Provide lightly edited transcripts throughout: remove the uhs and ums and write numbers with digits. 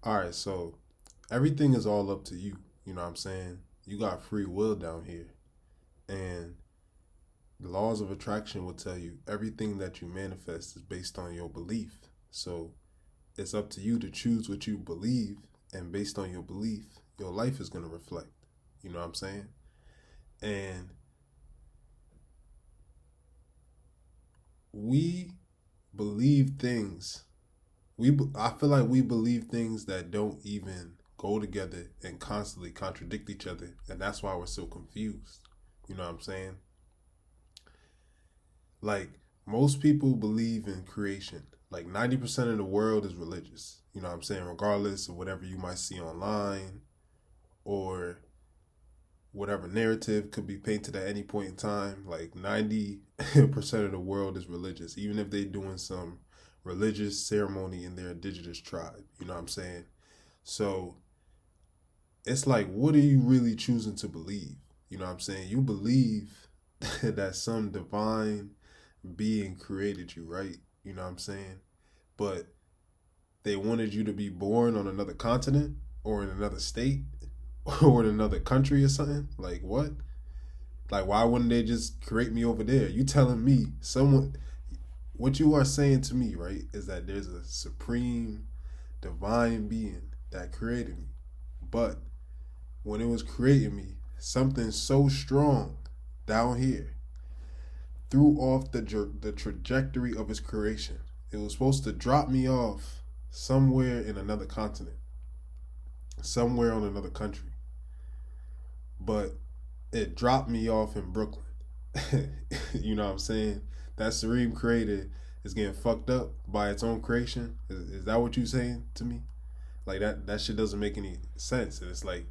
All right, so everything is all up to you. You know what I'm saying? You got free will down here. And the laws of attraction will tell you everything that you manifest is based on your belief. So it's up to you to choose what you believe. And based on your belief, your life is going to reflect. You know what I'm saying? And we believe things. I feel like we believe things that don't even go together and constantly contradict each other, and that's why we're so confused. You know what I'm saying? Like most people believe in creation. Like 90% of the world is religious. You know what I'm saying? Regardless of whatever you might see online or whatever narrative could be painted at any point in time, like 90% of the world is religious, even if they're doing some religious ceremony in their indigenous tribe. You know what I'm saying? So it's like, what are you really choosing to believe? You know what I'm saying? You believe that some divine being created you, right? You know what I'm saying? But they wanted you to be born on another continent or in another state or in another country or something. Like, what? Like, why wouldn't they just create me over there? You telling me someone, what you are saying to me, right, is that there's a supreme divine being that created me. But when it was creating me, something so strong down here threw off the trajectory of its creation. It was supposed to drop me off somewhere in another continent, somewhere on another country, but it dropped me off in Brooklyn. You know what I'm saying? That Supreme Creator is getting fucked up by its own creation. Is that what you saying to me? Like that shit doesn't make any sense. And it's like,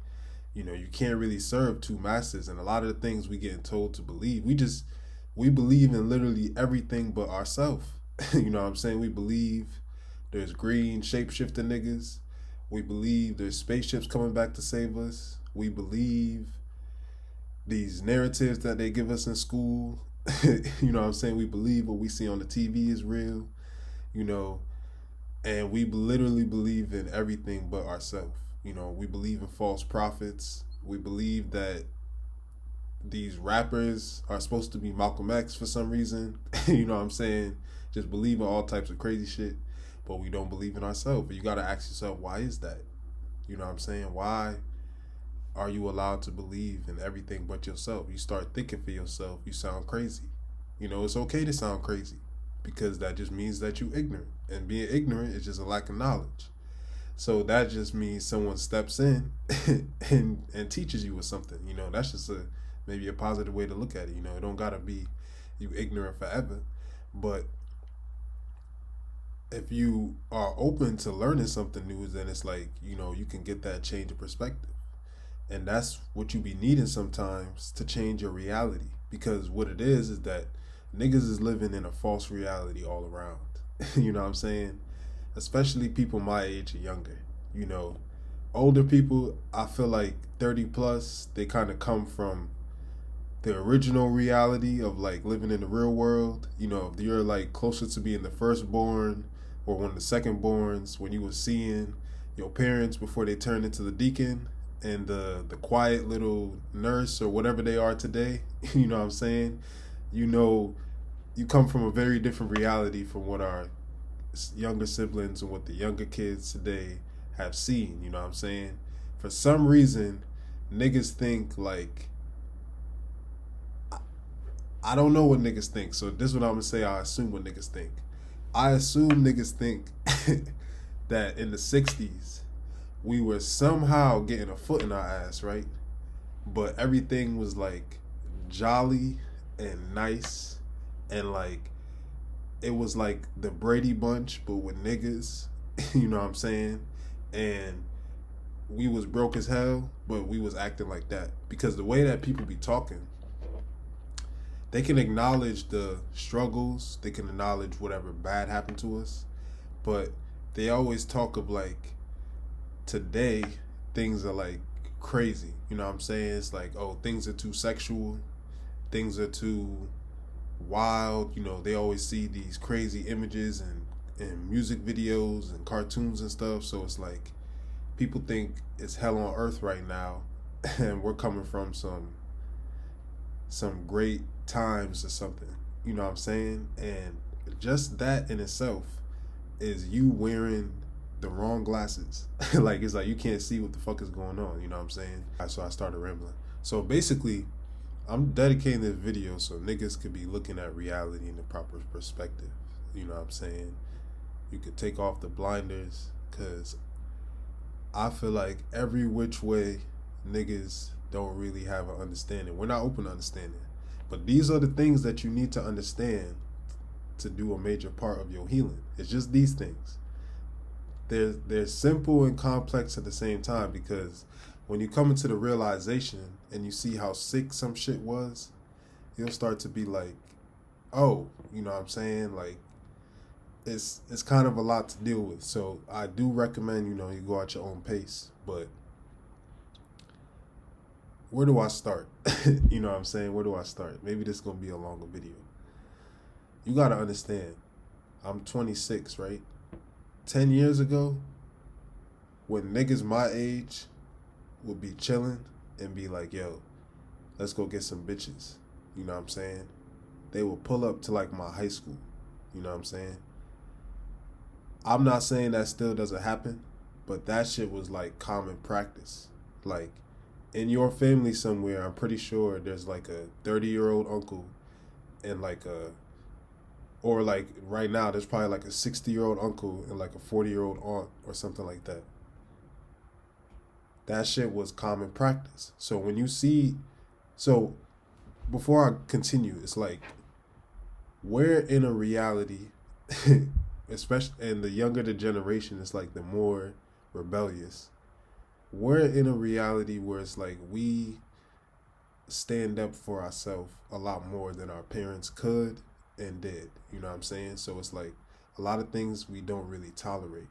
you can't really serve two masters. And a lot of the things we getting told to believe, we believe in literally everything but ourselves. You know what I'm saying? We believe there's green shapeshifter niggas. We believe there's spaceships coming back to save us. We believe these narratives that they give us in school. You know what I'm saying? We believe what we see on the TV is real, you know, and we literally believe in everything but ourselves. We believe in false prophets. We believe that these rappers are supposed to be Malcolm X for some reason. You know what I'm saying? Just believe in all types of crazy shit, but we don't believe in ourselves. But you got to ask yourself, why is that? You know what I'm saying? Why are you allowed to believe in everything but yourself? You start thinking for yourself, you sound crazy. It's okay to sound crazy because that just means that you ignorant. And being ignorant is just a lack of knowledge. So that just means someone steps in and teaches you or something. That's just maybe a positive way to look at it. It don't gotta be you ignorant forever. But if you are open to learning something new, then it's like, you can get that change of perspective. And that's what you be needing sometimes to change your reality. Because what it is that niggas is living in a false reality all around. You know what I'm saying? Especially people my age and younger. Older people, I feel like 30 plus, they kind of come from the original reality of like living in the real world. If you're like closer to being the firstborn or one of the secondborns, when you were seeing your parents before they turned into the deacon and the quiet little nurse or whatever they are today, you know what I'm saying? You come from a very different reality from what our younger siblings and what the younger kids today have seen. You know what I'm saying? For some reason, niggas think like, I don't know what niggas think, so this is what I'm gonna say. I assume what niggas think. I assume niggas think that in the 60s we were somehow getting a foot in our ass, right? But everything was like jolly and nice, and like it was like the Brady Bunch but with niggas. You know what I'm saying? And we was broke as hell, but we was acting like that because the way that people be talking, they can acknowledge the struggles, they can acknowledge whatever bad happened to us, but they always talk of like today things are like crazy. You know what I'm saying? It's like, oh, things are too sexual, things are too wild. They always see these crazy images and music videos and cartoons and stuff. So it's like people think it's hell on earth right now, and we're coming from some great times or something. You know what I'm saying? And just that in itself is you wearing the wrong glasses. Like, it's like you can't see what the fuck is going on. You know what I'm saying? So I started rambling. So basically, I'm dedicating this video so niggas could be looking at reality in the proper perspective. You know what I'm saying? You could take off the blinders, because I feel like every which way niggas don't really have an understanding. We're not open to understanding. But these are the things that you need to understand to do a major part of your healing. It's just these things. They're simple and complex at the same time, because when you come into the realization and you see how sick some shit was, you'll start to be like, oh, you know what I'm saying? Like, it's kind of a lot to deal with. So I do recommend, you go at your own pace. But where do I start? You know what I'm saying? Where do I start? Maybe this is going to be a longer video. You got to understand, I'm 26, right? 10 years ago, when niggas my age would be chilling and be like, yo, let's go get some bitches. You know what I'm saying? They will pull up to like my high school. You know what I'm saying? I'm not saying that still doesn't happen, but that shit was like common practice. Like, in your family somewhere, I'm pretty sure there's like a 30-year-old uncle and or like right now, there's probably like a 60-year-old uncle and like a 40-year-old aunt or something like that. That shit was common practice. So when you see, so before I continue, it's like, we're in a reality, especially, and the younger the generation is like the more rebellious. We're in a reality where it's like we stand up for ourselves a lot more than our parents could and did. You know what I'm saying? So it's like a lot of things we don't really tolerate.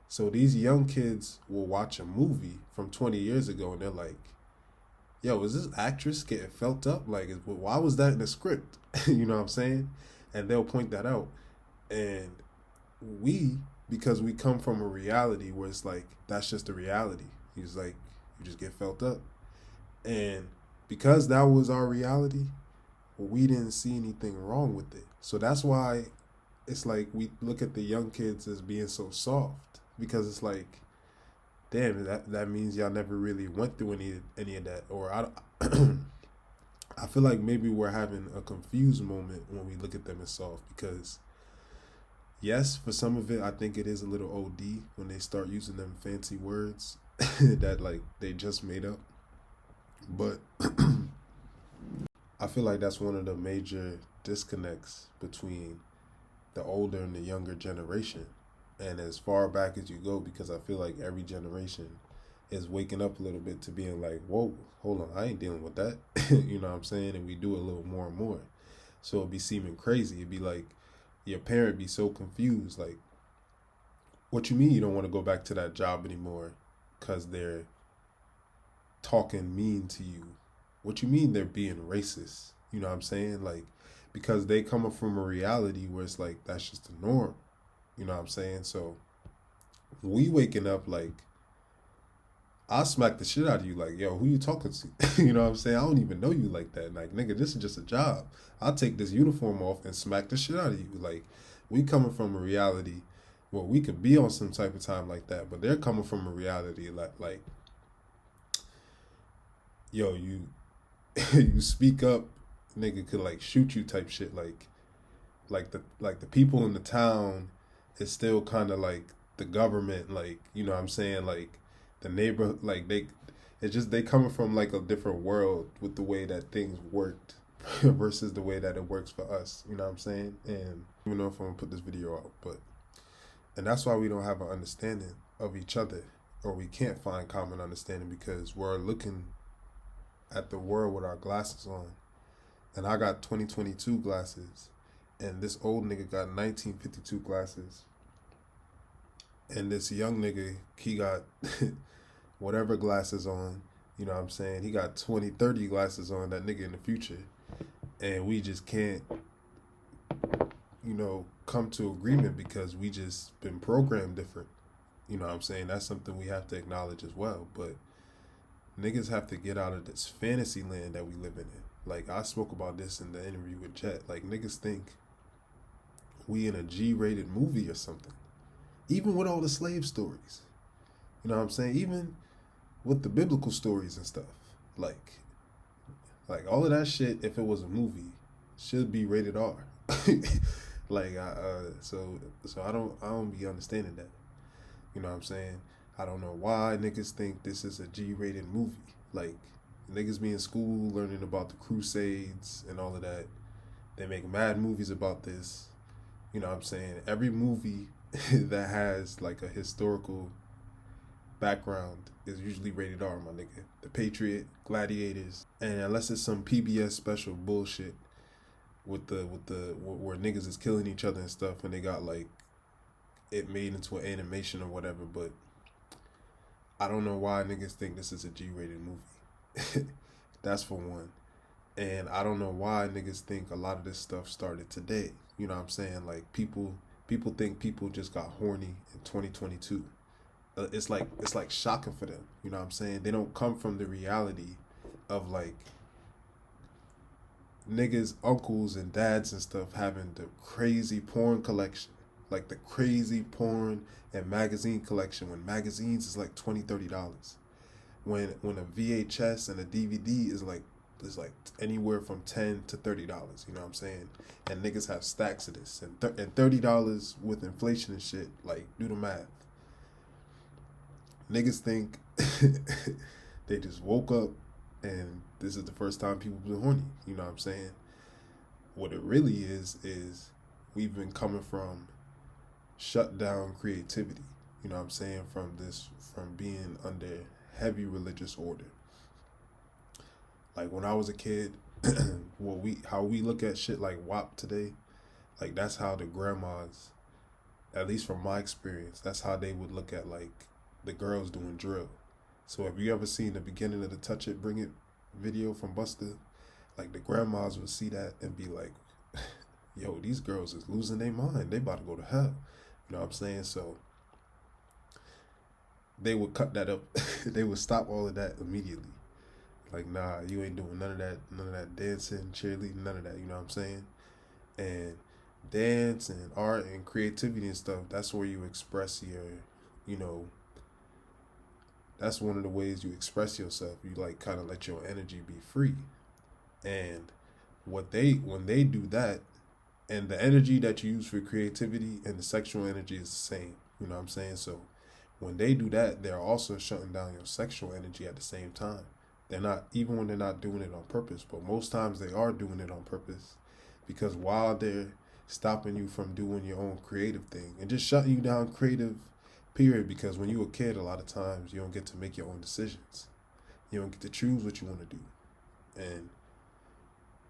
So these young kids will watch a movie from 20 years ago and they're like, yo, is this actress getting felt up? Like, why was that in the script? You know what I'm saying? And they'll point that out. And because we come from a reality where it's like, that's just the reality. He's like, you just get felt up. And because that was our reality, we didn't see anything wrong with it. So that's why it's like we look at the young kids as being so soft, because it's like, damn, that means y'all never really went through any of that. Or I feel like maybe we're having a confused moment when we look at them as soft, because yes, for some of it, I think it is a little OD when they start using them fancy words that like they just made up. But I feel like that's one of the major disconnects between the older and the younger generation. And as far back as you go, because I feel like every generation is waking up a little bit to being like, whoa, hold on, I ain't dealing with that. You know what I'm saying? And we do it a little more and more. So it'd be seeming crazy. It'd be like your parent be so confused. Like, what you mean you don't want to go back to that job anymore because they're talking mean to you? What you mean they're being racist? You know what I'm saying? Like, because they come up from a reality where it's like, that's just the norm. You know what I'm saying? So we waking up like, I'll smack the shit out of you. Like, yo, who you talking to? You know what I'm saying? I don't even know you like that. Like, nigga, this is just a job. I'll take this uniform off and smack the shit out of you. Like, we coming from a reality where we could be on some type of time like that, but they're coming from a reality like yo, you you speak up, nigga could like shoot you type shit. Like the people in the town is still kind of like the government. Like, you know what I'm saying? Like the neighbor, like they coming from like a different world with the way that things worked versus the way that it works for us. You know what I'm saying? And I don't know if I'm gonna put this video out, and that's why we don't have an understanding of each other, or we can't find common understanding, because we're looking at the world with our glasses on. And I got 2022 glasses, and this old nigga got 1952 glasses. And this young nigga, he got whatever glasses on, you know what I'm saying? He got 2030 glasses on, that nigga in the future. And we just can't, come to agreement because we just been programmed different. You know what I'm saying? That's something we have to acknowledge as well. But niggas have to get out of this fantasy land that we live in. Like, I spoke about this in the interview with Jet. Like, niggas think we in a G-rated movie or something. Even with all the slave stories. You know what I'm saying? Even with the biblical stories and stuff. Like all of that shit, if it was a movie, should be rated R. Like, so I don't be understanding that. You know what I'm saying? I don't know why niggas think this is a G-rated movie. Like, niggas be in school learning about the Crusades and all of that. They make mad movies about this. You know what I'm saying? Every movie that has like a historical background is usually rated R, my nigga. The Patriot, Gladiators, and unless it's some PBS special bullshit with the where niggas is killing each other and stuff, and they got like it made into an animation or whatever. But I don't know why niggas think this is a G-rated movie. That's for one. And I don't know why niggas think a lot of this stuff started today. You know what I'm saying? Like, people think people just got horny in 2022. It's like shocking for them. You know what I'm saying? They don't come from the reality of like niggas, uncles and dads and stuff having the crazy porn collection. Like the crazy porn and magazine collection when magazines is like $20-$30. When a VHS and a DVD is like anywhere from $10 to $30. You know what I'm saying? And niggas have stacks of this and $30 with inflation and shit. Like, do the math. Niggas think they just woke up and this is the first time people been horny. You know what I'm saying? What it really is we've been coming from shut down creativity. You know what I'm saying? From being under heavy religious order. Like, when I was a kid, how we look at shit like WAP today, like that's how the grandmas, at least from my experience, that's how they would look at like the girls doing drill. So if you ever seen the beginning of the Touch It, Bring It video from Busta, like the grandmas would see that and be like, yo, these girls is losing their mind. They about to go to hell. You know what I'm saying? So they would cut that up. They would stop all of that immediately. Like, nah, you ain't doing none of that dancing, cheerleading, none of that, you know what I'm saying? And dance and art and creativity and stuff, that's where you express your, you know, that's one of the ways you express yourself. You like kind of let your energy be free. And when they do that, and the energy that you use for creativity and the sexual energy is the same, you know what I'm saying? So when they do that, they're also shutting down your sexual energy at the same time. They're not, even when they're not doing it on purpose, but most times they are doing it on purpose, because while they're stopping you from doing your own creative thing and just shutting you down creative, period, because when you're a kid, a lot of times you don't get to make your own decisions. You don't get to choose what you want to do. And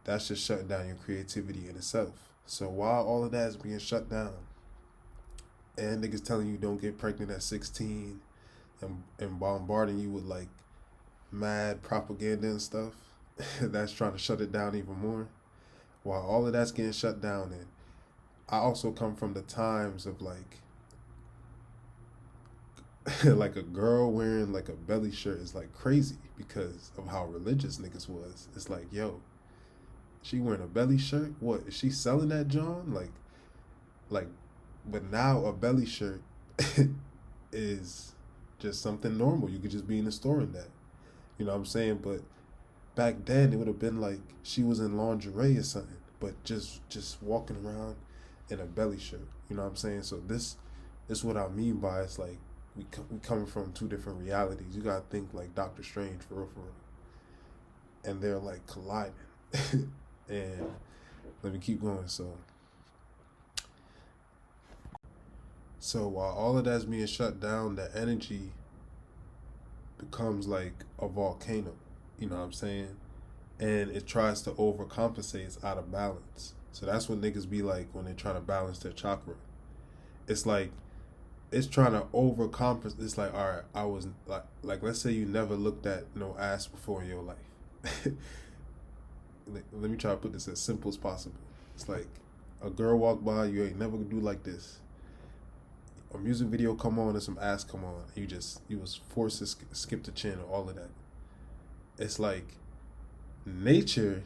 that's just shutting down your creativity in itself. So while all of that is being shut down and niggas telling you don't get pregnant at 16 and bombarding you with like mad propaganda and stuff that's trying to shut it down even more, while all of that's getting shut down. And I also come from the times of like like a girl wearing like a belly shirt is like crazy because of how religious niggas was. It's like, yo, she wearing a belly shirt? What, is she selling that, John? Like, but now a belly shirt is just something normal. You could just be in the store in that. You know what I'm saying? But back then it would have been like she was in lingerie or something, but just walking around in a belly shirt. You know what I'm saying? So this is what I mean by it's like we coming from two different realities. You gotta think like Doctor Strange for real. And they're like colliding. And let me keep going. So while all of that's being shut down, the energy becomes like a volcano. You know what I'm saying? And it tries to overcompensate. It's out of balance. So that's what niggas be like when they're trying to balance their chakra. It's like it's trying to overcompensate. It's like, all right, I was like let's say you never looked at no ass before in your life. Let me try to put this as simple as possible. It's like a girl walk by, you ain't never gonna do like this. a music video come on and some ass come on, you was forced to skip the channel, all of that. It's like nature.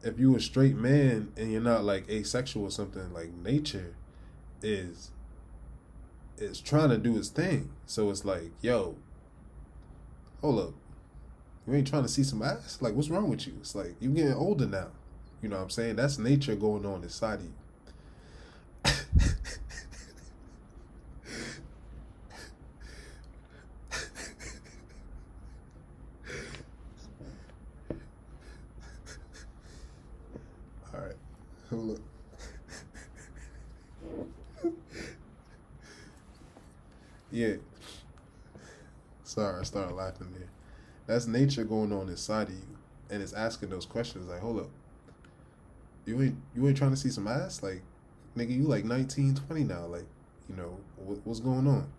If you a straight man and you're not like asexual or something, like nature is trying to do its thing. So it's like, yo, hold up, you ain't trying to see some ass? Like, what's wrong with you? It's like, you getting older now. You know what I'm saying? That's nature going on inside of you. All right, hold up. Yeah. Sorry, I started laughing there. That's nature going on inside of you, and it's asking those questions like, hold up, you ain't trying to see some ass? Like, nigga, you like 19, 20 now. Like, you know, what's going on?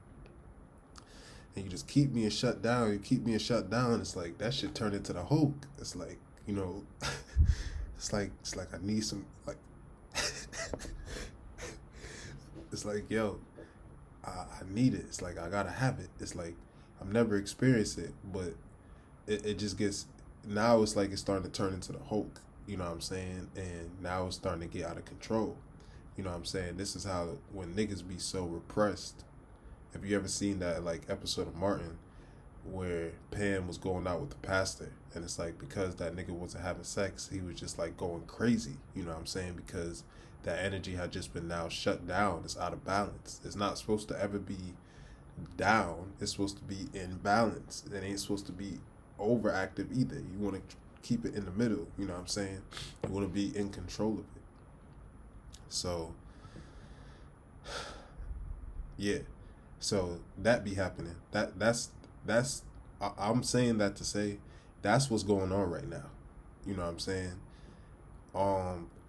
And you just keep being shut down. You keep being shut down. It's like that shit turned into the Hulk. It's like, you know, it's like I need some, like, it's like, yo, I need it. It's like I gotta have it. It's like I've never experienced it, but it just gets, now it's like it's starting to turn into the Hulk. You know what I'm saying? And now it's starting to get out of control. You know what I'm saying? This is how, when niggas be so repressed. Have you ever seen that like episode of Martin where Pam was going out with the pastor, and it's like because that nigga wasn't having sex, he was just like going crazy. You know what I'm saying? Because that energy had just been now shut down. It's out of balance. It's not supposed to ever be down. It's supposed to be in balance. It ain't supposed to be overactive either. You want to keep it in the middle. You know what I'm saying? You want to be in control of it. So, yeah. So that be happening. That's I'm saying that to say that's what's going on right now. You know what I'm saying?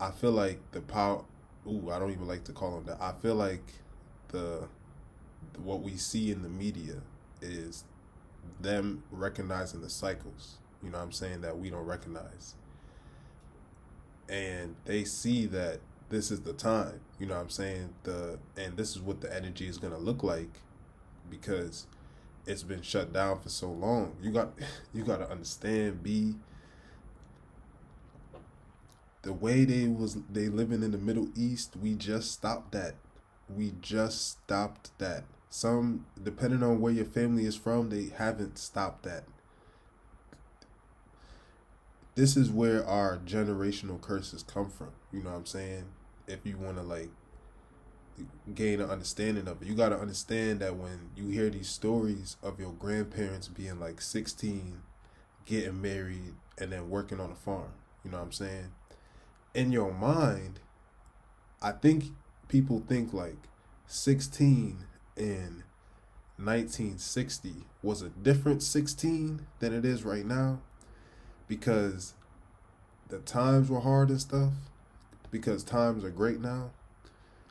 I feel like the power. I don't even like to call them that. I feel like what we see in the media is them recognizing the cycles. You know what I'm saying, that we don't recognize, and they see that this is the time. You know what I'm saying, and this is what the energy is gonna look like, because it's been shut down for so long. You got to understand, the way they living in the Middle East, we just stopped that. Some, depending on where your family is from, they haven't stopped that. This is where our generational curses come from. You know what I'm saying? If you want to like gain an understanding of it, you got to understand that when you hear these stories of your grandparents being like 16, getting married, and then working on a farm, you know what I'm saying? In your mind, I think people think like 16 in 1960 was a different 16 than it is right now, because the times were hard and stuff, because times are great now.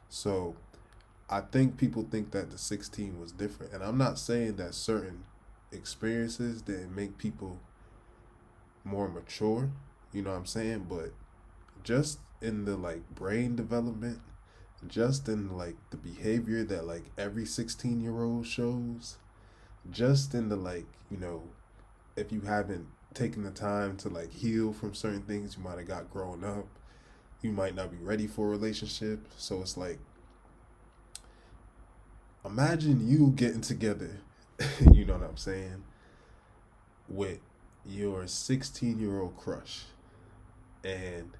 So I think people think that the 16 was different. And I'm not saying that certain experiences didn't make people more mature, you know what I'm saying? But just in the like brain development, just in like the behavior that like every 16-year-old shows, just in the like, you know, if you haven't taken the time to like heal from certain things you might have got growing up, you might not be ready for a relationship. So it's like, imagine you getting together, you know what I'm saying, with your 16-year-old crush and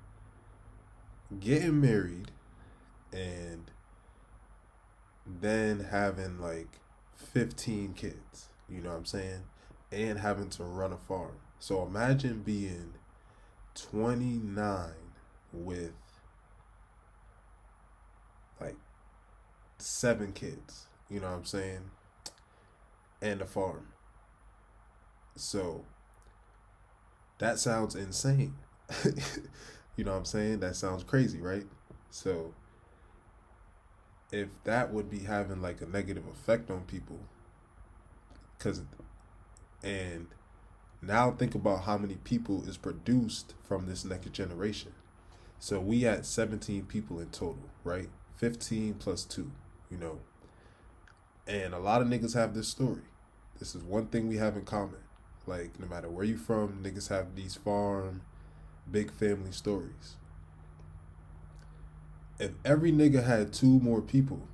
getting married and then having like 15 kids, you know what I'm saying, and having to run a farm. So imagine being 29 with like 7 kids, you know what I'm saying, and a farm. So that sounds insane. You know what I'm saying? That sounds crazy, right? So if that would be having like a negative effect on people, and now think about how many people is produced from this next generation. So we had 17 people in total, right? 15 plus 2, you know. And a lot of niggas have this story. This is one thing we have in common. Like, no matter where you from, niggas have these farm, big family stories. If every nigga had two more people,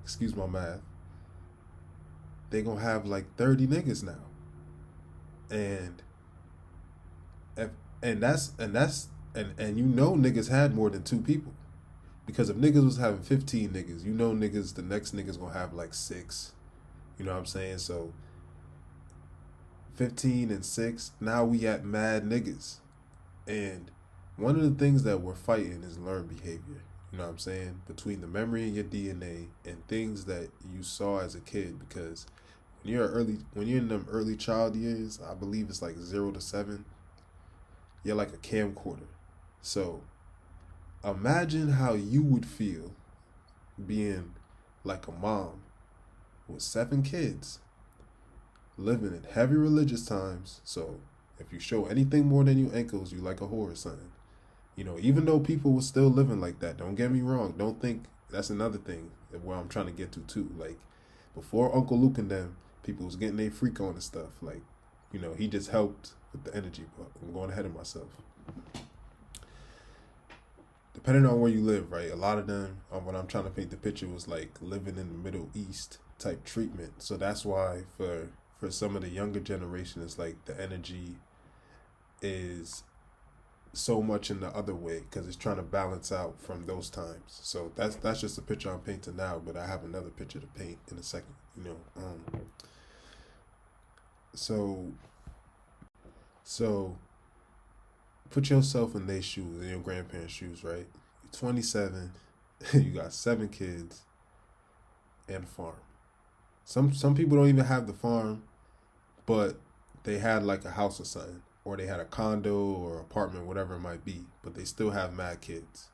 excuse my math, they gonna have like 30 niggas now. And if, and you know niggas had more than two people. Because if niggas was having 15 niggas, you know niggas, the next niggas gonna have like six. You know what I'm saying? So 15 and 6, now we at mad niggas. And one of the things that we're fighting is learned behavior. You know what I'm saying? Between the memory in your DNA and things that you saw as a kid. Because when you're in them early child years, I believe it's like 0 to 7, you're like a camcorder. So imagine how you would feel being like a mom with 7 kids living in heavy religious times. So if you show anything more than your ankles, you like a whore or something. You know, even though people were still living like that, don't get me wrong. Don't think that's another thing where I'm trying to get to too. Like, before Uncle Luke and them, people was getting their freak on and stuff. Like, you know, he just helped with the energy, but I'm going ahead of myself. Depending on where you live, right? A lot of them, when I'm trying to paint the picture, was like living in the Middle East type treatment. So that's why for some of the younger generation, it's like the energy is so much in the other way because it's trying to balance out from those times. So that's just a picture I'm painting now, but I have another picture to paint in a second. You know, so put yourself in their shoes, in your grandparents' shoes, right? You're 27, you got 7 kids and a farm. Some people don't even have the farm, but they had like a house or something, or they had a condo or apartment, whatever it might be, but they still have mad kids.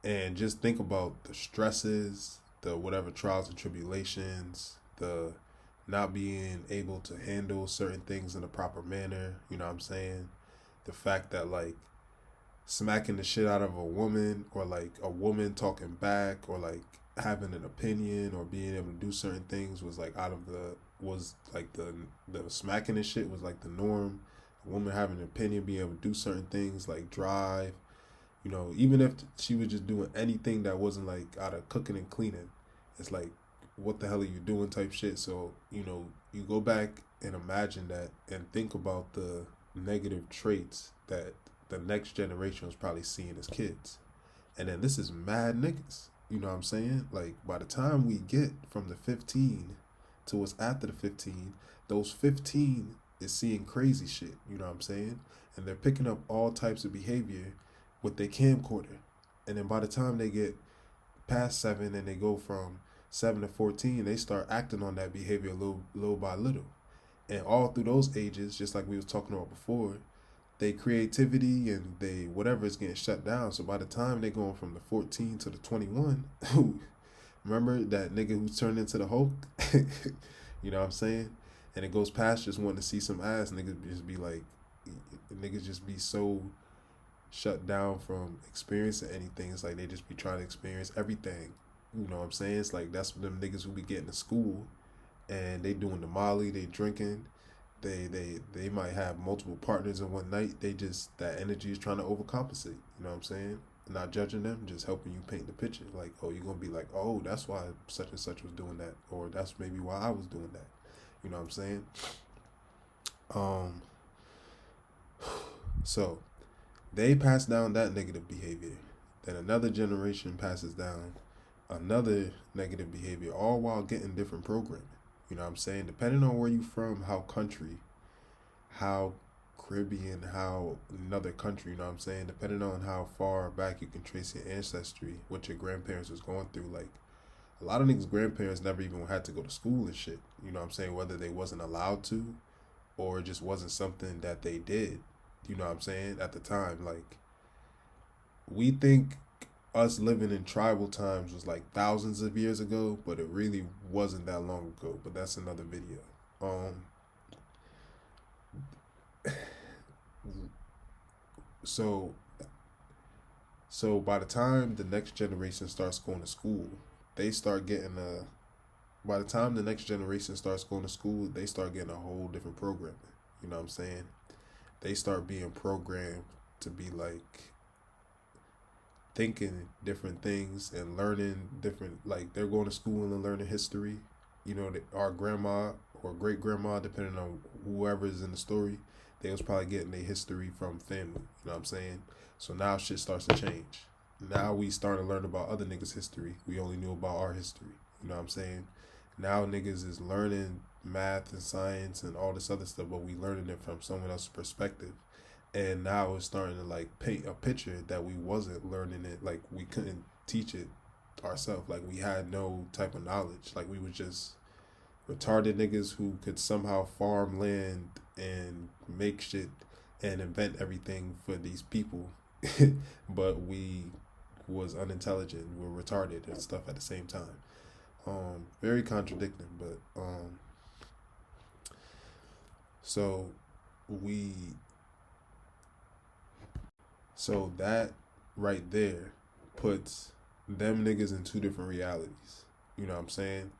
And just think about the stresses, the whatever trials and tribulations, the not being able to handle certain things in a proper manner, you know what I'm saying? The fact that like smacking the shit out of a woman, or like a woman talking back, or like having an opinion or being able to do certain things was like the smacking and shit was like the norm. A woman having an opinion, being able to do certain things like drive, you know, even if she was just doing anything that wasn't like out of cooking and cleaning, it's like, what the hell are you doing type shit. So, you know, you go back and imagine that and think about the negative traits that the next generation was probably seeing as kids. And then this is mad niggas. You know what I'm saying? Like, by the time we get from the 15 to what's after the 15, those 15 is seeing crazy shit. You know what I'm saying? And they're picking up all types of behavior with their camcorder. And then by the time they get past 7 and they go from 7 to 14, they start acting on that behavior little by little. And all through those ages, just like we was talking about before, they creativity and they whatever is getting shut down. So by the time they going from the 14 to the 21, remember that nigga who turned into the Hulk? You know what I'm saying? And it goes past just wanting to see some ass. Niggas just be so shut down from experiencing anything. It's like they just be trying to experience everything. You know what I'm saying? It's like that's what them niggas who be getting to school and they doing the molly, they drinking. They might have multiple partners in one night. They just, that energy is trying to overcompensate. You know what I'm saying? Not judging them, just helping you paint the picture. Like, oh, you're gonna be like, oh, that's why such and such was doing that, or that's maybe why I was doing that. You know what I'm saying? So they pass down that negative behavior. Then another generation passes down another negative behavior, all while getting different programming. You know what I'm saying? Depending on where you from, how country, how Caribbean, how another country, you know what I'm saying? Depending on how far back you can trace your ancestry, what your grandparents was going through. Like, a lot of niggas' grandparents never even had to go to school and shit. You know what I'm saying? Whether they wasn't allowed to or it just wasn't something that they did. You know what I'm saying? At the time, like, we think us living in tribal times was like thousands of years ago, but it really wasn't that long ago. But that's another video. So by the time the next generation starts going to school, they start getting by the time the next generation starts going to school, they start getting a whole different programming. You know what I'm saying? They start being programmed to be like thinking different things and learning different, like they're going to school and learning history. You know, our grandma or great grandma, depending on whoever is in the story, they was probably getting their history from family. You know what I'm saying? So now shit starts to change. Now we starting to learn about other niggas' history. We only knew about our history. You know what I'm saying? Now niggas is learning math and science and all this other stuff, but we learning it from someone else's perspective. And now it's starting to like paint a picture that we wasn't learning it, like we couldn't teach it ourselves. Like we had no type of knowledge. Like we was just retarded niggas who could somehow farm land and make shit and invent everything for these people. But we was unintelligent, we were retarded and stuff at the same time. Very contradicting, but so we so that right there puts them niggas in two different realities. You know what I'm saying?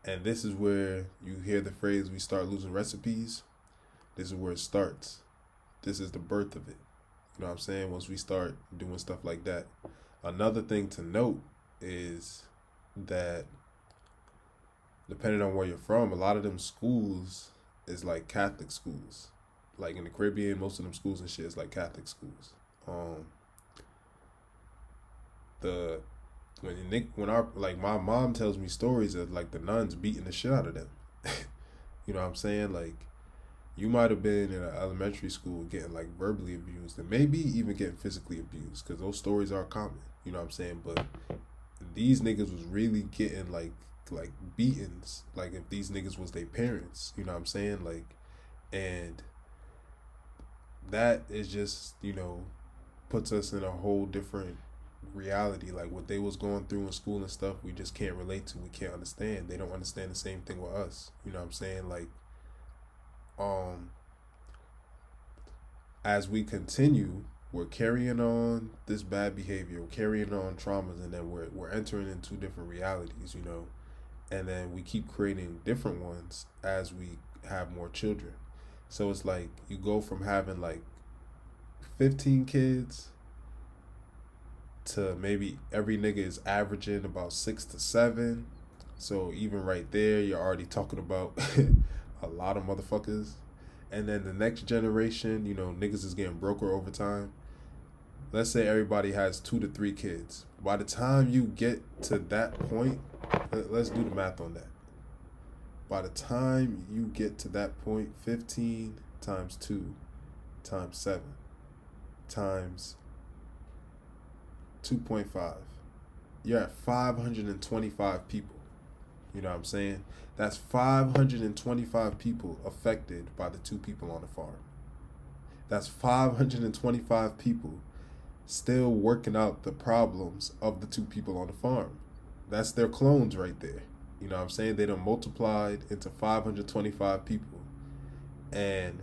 And this is where you hear the phrase, we start losing recipes. This is where it starts. This is the birth of it. You know what I'm saying? Once we start doing stuff like that. Another thing to note is that depending on where you're from, a lot of them schools is like Catholic schools. Like in the Caribbean, most of them schools and shit is like Catholic schools. When our like my mom tells me stories of like the nuns beating the shit out of them. You know what I'm saying? Like you might have been in an elementary school getting like verbally abused and maybe even getting physically abused, because those stories are common. You know what I'm saying? But these niggas was really getting like beatings, like if these niggas was their parents. You know what I'm saying? Like, and that is just, you know, puts us in a whole different reality. Like what they was going through in school and stuff, we just can't relate to, we can't understand. They don't understand the same thing with us. You know what I'm saying? Like as we continue, we're carrying on this bad behavior, we're carrying on traumas, and then we're entering into different realities, you know, and then we keep creating different ones as we have more children. So it's like you go from having like 15 kids to maybe every nigga is averaging about 6 to 7. So even right there, you're already talking about a lot of motherfuckers. And then the next generation, you know, niggas is getting broker over time. Let's say everybody has 2 to 3 kids. By the time you get to that point, let's do the math on that. By the time you get to that point, 15 times 2 times 7 times 2.5, you're at 525 people. You know what I'm saying? That's 525 people affected by the 2 people on the farm. That's 525 people still working out the problems of the 2 people on the farm. That's their clones right there. You know what I'm saying? They done multiplied into 525 people. And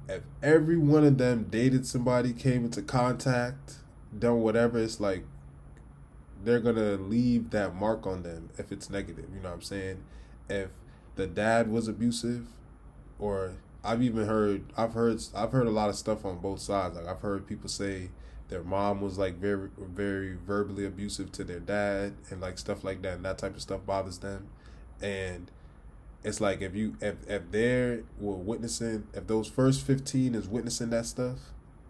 if every one of them dated somebody, came into contact, done whatever, it's like they're gonna leave that mark on them if it's negative. You know what I'm saying? If the dad was abusive, or I've heard a lot of stuff on both sides. Like I've heard people say their mom was like very, very verbally abusive to their dad and like stuff like that, and that type of stuff bothers them. And it's like if they were witnessing, if those first 15 is witnessing that stuff,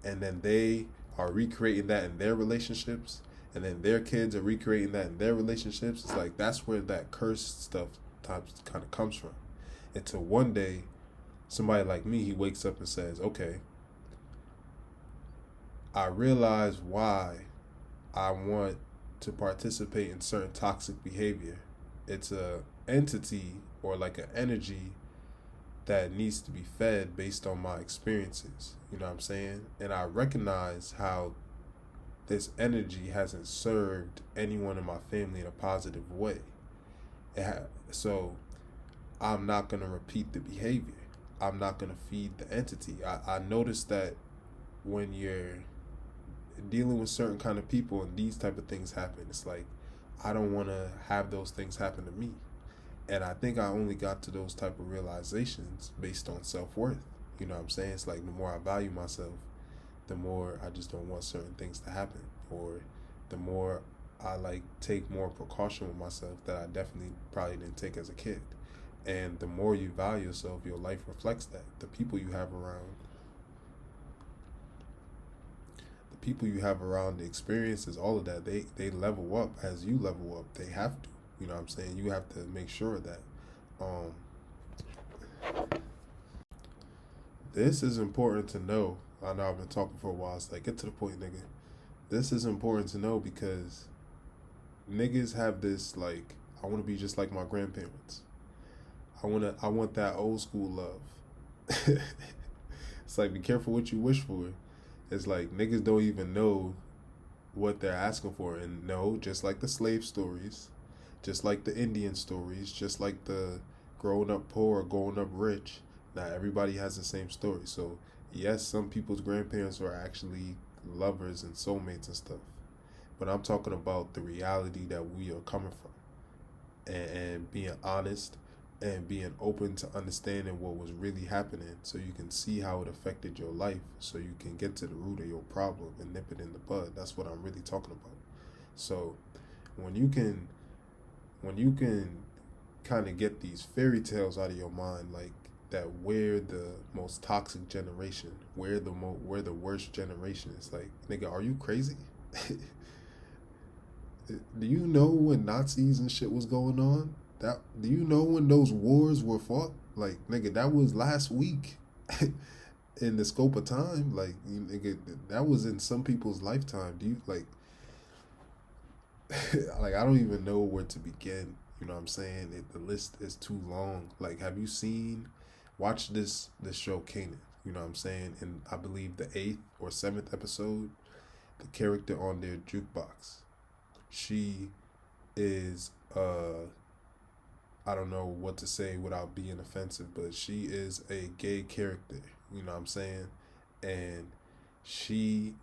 and then they are recreating that in their relationships, and then their kids are recreating that in their relationships, it's like that's where that cursed stuff kind of comes from. Until one day, somebody like me, he wakes up and says, okay, I realize why I want to participate in certain toxic behavior. It's a entity or like an energy that needs to be fed based on my experiences. You know what I'm saying? And I recognize how this energy hasn't served anyone in my family in a positive way. So I'm not going to repeat the behavior. I'm not going to feed the entity. I noticed that when you're dealing with certain kind of people and these type of things happen, it's like I don't want to have those things happen to me. And I think I only got to those type of realizations based on self-worth. You know what I'm saying? It's like the more I value myself, the more I just don't want certain things to happen, or the more I like take more precaution with myself that I definitely probably didn't take as a kid. And the more you value yourself, your life reflects that. The people you have around, the experiences, all of that, they level up as you level up. They have to. You know what I'm saying? You have to make sure that um this is important to know. I know I've been talking for a while. It's like, get to the point, nigga. This is important to know because niggas have this like, I want to be just like my grandparents. I want that old school love. It's like, be careful what you wish for. It's like niggas don't even know what they're asking for. And no, just like the slave stories, just like the Indian stories, just like the growing up poor or growing up rich, not everybody has the same story. So yes, some people's grandparents are actually lovers and soulmates and stuff. But I'm talking about the reality that we are coming from, and being honest and being open to understanding what was really happening so you can see how it affected your life, so you can get to the root of your problem and nip it in the bud. That's what I'm really talking about. So when you can when you can kind of get these fairy tales out of your mind, like that we're the most toxic generation, we're the worst generation. It's like, nigga, are you crazy? Do you know when Nazis and shit was going on? That do you know when those wars were fought? Like, nigga, that was last week. In the scope of time, like, nigga, that was in some people's lifetime. Do you like like, I don't even know where to begin. You know what I'm saying? The list is too long. Like, have you seen, watch this show Kanan? You know what I'm saying? And I believe the 8th or 7th episode, the character on their jukebox, she is I don't know what to say without being offensive, but she is a gay character. You know what I'm saying? And she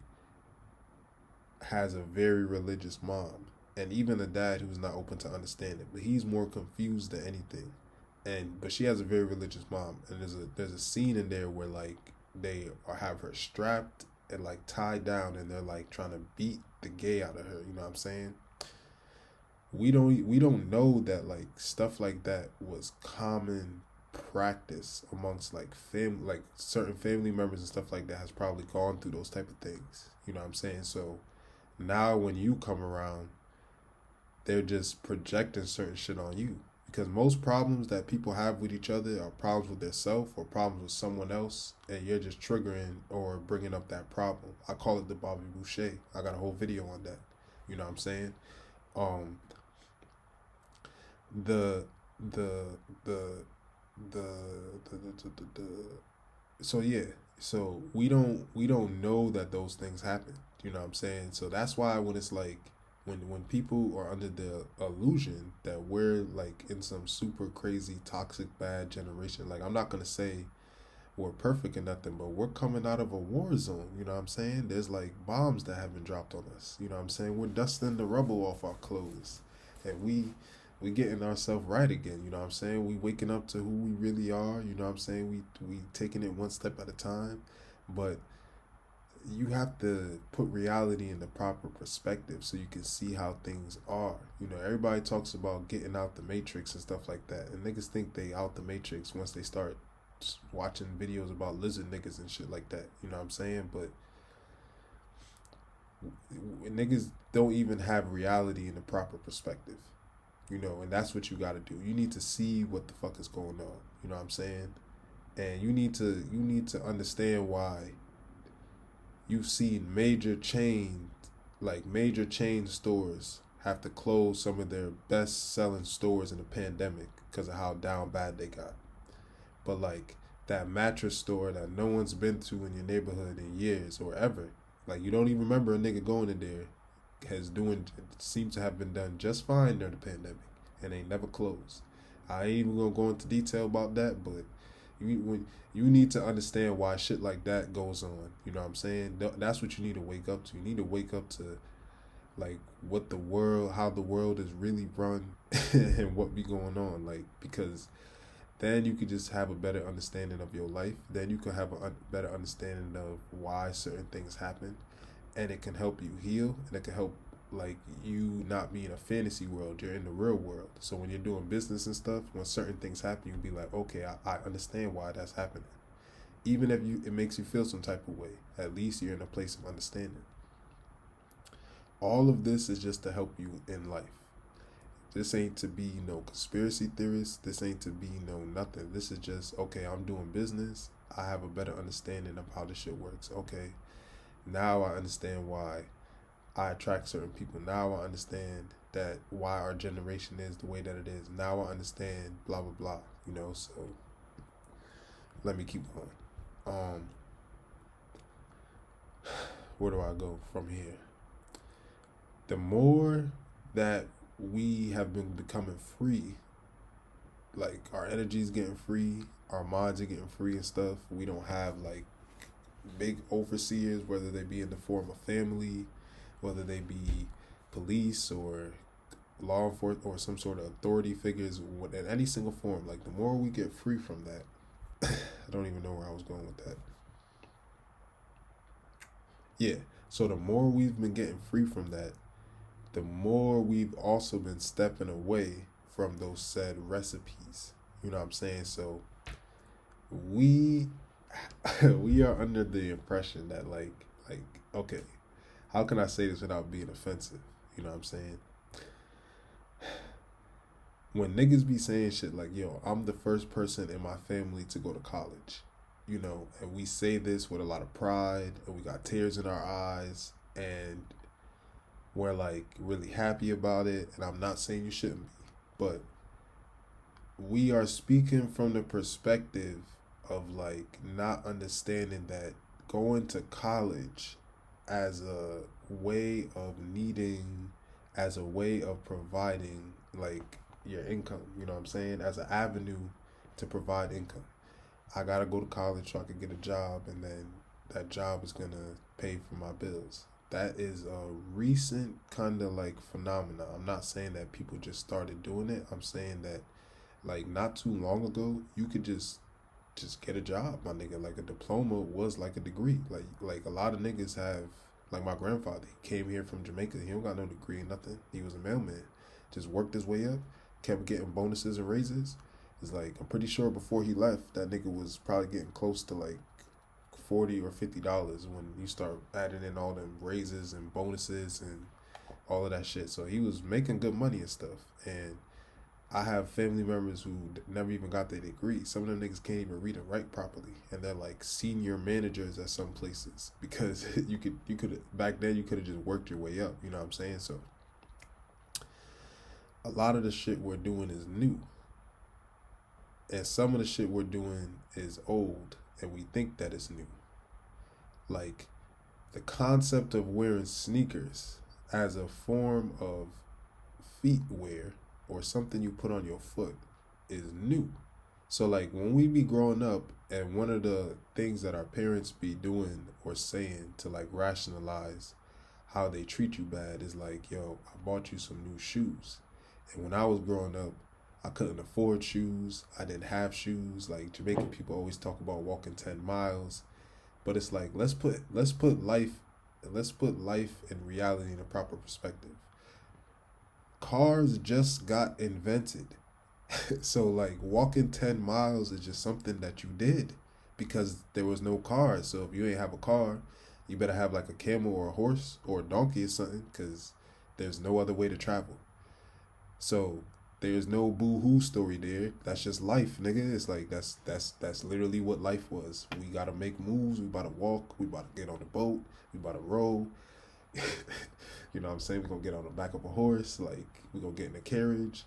has a very religious mom, and even a dad who's not open to understand it, but he's more confused than anything. And but she has a very religious mom, and there's a scene in there where like they have her strapped and like tied down, and they're like trying to beat the gay out of her. You know what I'm saying? We don't know that like stuff like that was common practice amongst like like certain family members and stuff like that has probably gone through those type of things. You know what I'm saying? So now when you come around, they're just projecting certain shit on you, because most problems that people have with each other are problems with themselves or problems with someone else, and you're just triggering or bringing up that problem. I call it the Bobby Boucher. I got a whole video on that. You know what I'm saying? Um, the the the the the so yeah, so we don't know that those things happen. You know what I'm saying? So that's why when it's like, when people are under the illusion that we're like in some super crazy toxic bad generation, like, I'm not gonna say we're perfect or nothing, but we're coming out of a war zone. You know what I'm saying? There's like bombs that have been dropped on us. You know what I'm saying? We're dusting the rubble off our clothes, and we getting ourselves right again. You know what I'm saying? We waking up to who we really are. You know what I'm saying? We taking it one step at a time, but you have to put reality in the proper perspective so you can see how things are. You know, everybody talks about getting out the matrix and stuff like that, and niggas think they out the matrix once they start watching videos about lizard niggas and shit like that. You know what I'm saying? But niggas don't even have reality in the proper perspective. You know, and that's what you got to do. You need to see what the fuck is going on. You know what I'm saying? And you need to understand why you've seen major chain stores have to close some of their best selling stores in the pandemic because of how down bad they got. But like that mattress store that no one's been to in your neighborhood in years or ever, like, you don't even remember a nigga going in there, seems to have been done just fine during the pandemic, and they never closed. I ain't even gonna go into detail about that, but you need to understand why shit like that goes on. You know what I'm saying? That's what you need to wake up to. You need to wake up to like what the world, how the world is really run, and what be going on. Like, because then you could just have a better understanding of your life. Then you could have a better understanding of why certain things happen, and it can help you heal, and it can help like you not be in a fantasy world. You're in the real world. So when you're doing business and stuff, when certain things happen, you be like, okay, I understand why that's happening. Even if it makes you feel some type of way, at least you're in a place of understanding. All of this is just to help you in life. This ain't to be no conspiracy theorist. This ain't to be no nothing. This is just, okay, I'm doing business. I have a better understanding of how this shit works. Okay, now I understand why I attract certain people. Now I understand that why our generation is the way that it is. Now I understand blah blah blah. So let me keep going. Where do I go from here? The more that we have been becoming free, like our energy is getting free, our minds are getting free and stuff. We don't have like big overseers, whether they be in the form of family, whether they be police or law enforcement or some sort of authority figures in any single form. Like, the more we get free from that, I don't even know where I was going with that. Yeah, so the more we've been getting free from that, the more we've also been stepping away from those said recipes. You know what I'm saying? So we we are under the impression that like okay, how can I say this without being offensive? You know what I'm saying? When niggas be saying shit like, yo, I'm the first person in my family to go to college, and we say this with a lot of pride, and we got tears in our eyes, and we're like really happy about it, and I'm not saying you shouldn't be, but we are speaking from the perspective of like not understanding that going to college as a way of needing, as a way of providing like your income, you know what I'm saying, as an avenue to provide income. I gotta go to college so I can get a job, and then that job is gonna pay for my bills. That is a recent kind of like phenomena. I'm not saying that people just started doing it. I'm saying that like not too long ago, you could just get a job, my nigga. Like, a diploma was like a degree. Like a lot of niggas have, like my grandfather, he came here from Jamaica. He don't got no degree, nothing. He was a mailman. Just worked his way up, kept getting bonuses and raises. It's like, I'm pretty sure before he left, that nigga was probably getting close to like $40 or $50 when you start adding in all them raises and bonuses and all of that shit. So he was making good money and stuff. And I have family members who never even got their degree. Some of them niggas can't even read and write properly, and they're like senior managers at some places because you could back then you could have just worked your way up. You know what I'm saying? So a lot of the shit we're doing is new, and some of the shit we're doing is old, and we think that it's new. Like, the concept of wearing sneakers as a form of feet wear or something you put on your foot is new. So like, when we be growing up, and one of the things that our parents be doing or saying to like rationalize how they treat you bad is like, yo, I bought you some new shoes. And when I was growing up, I couldn't afford shoes. I didn't have shoes. Like, Jamaican people always talk about walking 10 miles. But it's like, let's put life and reality in a proper perspective. Cars just got invented. So like, walking 10 miles is just something that you did because there was no cars. So if you ain't have a car, you better have like a camel or a horse or a donkey or something, because there's no other way to travel. So there's no boo-hoo story there. That's just life, nigga. It's like, that's literally what life was. We gotta make moves. We about to walk. We about to get on the boat. We about to row. You know what I'm saying? We're gonna get on the back of a horse. Like, we're gonna get in a carriage.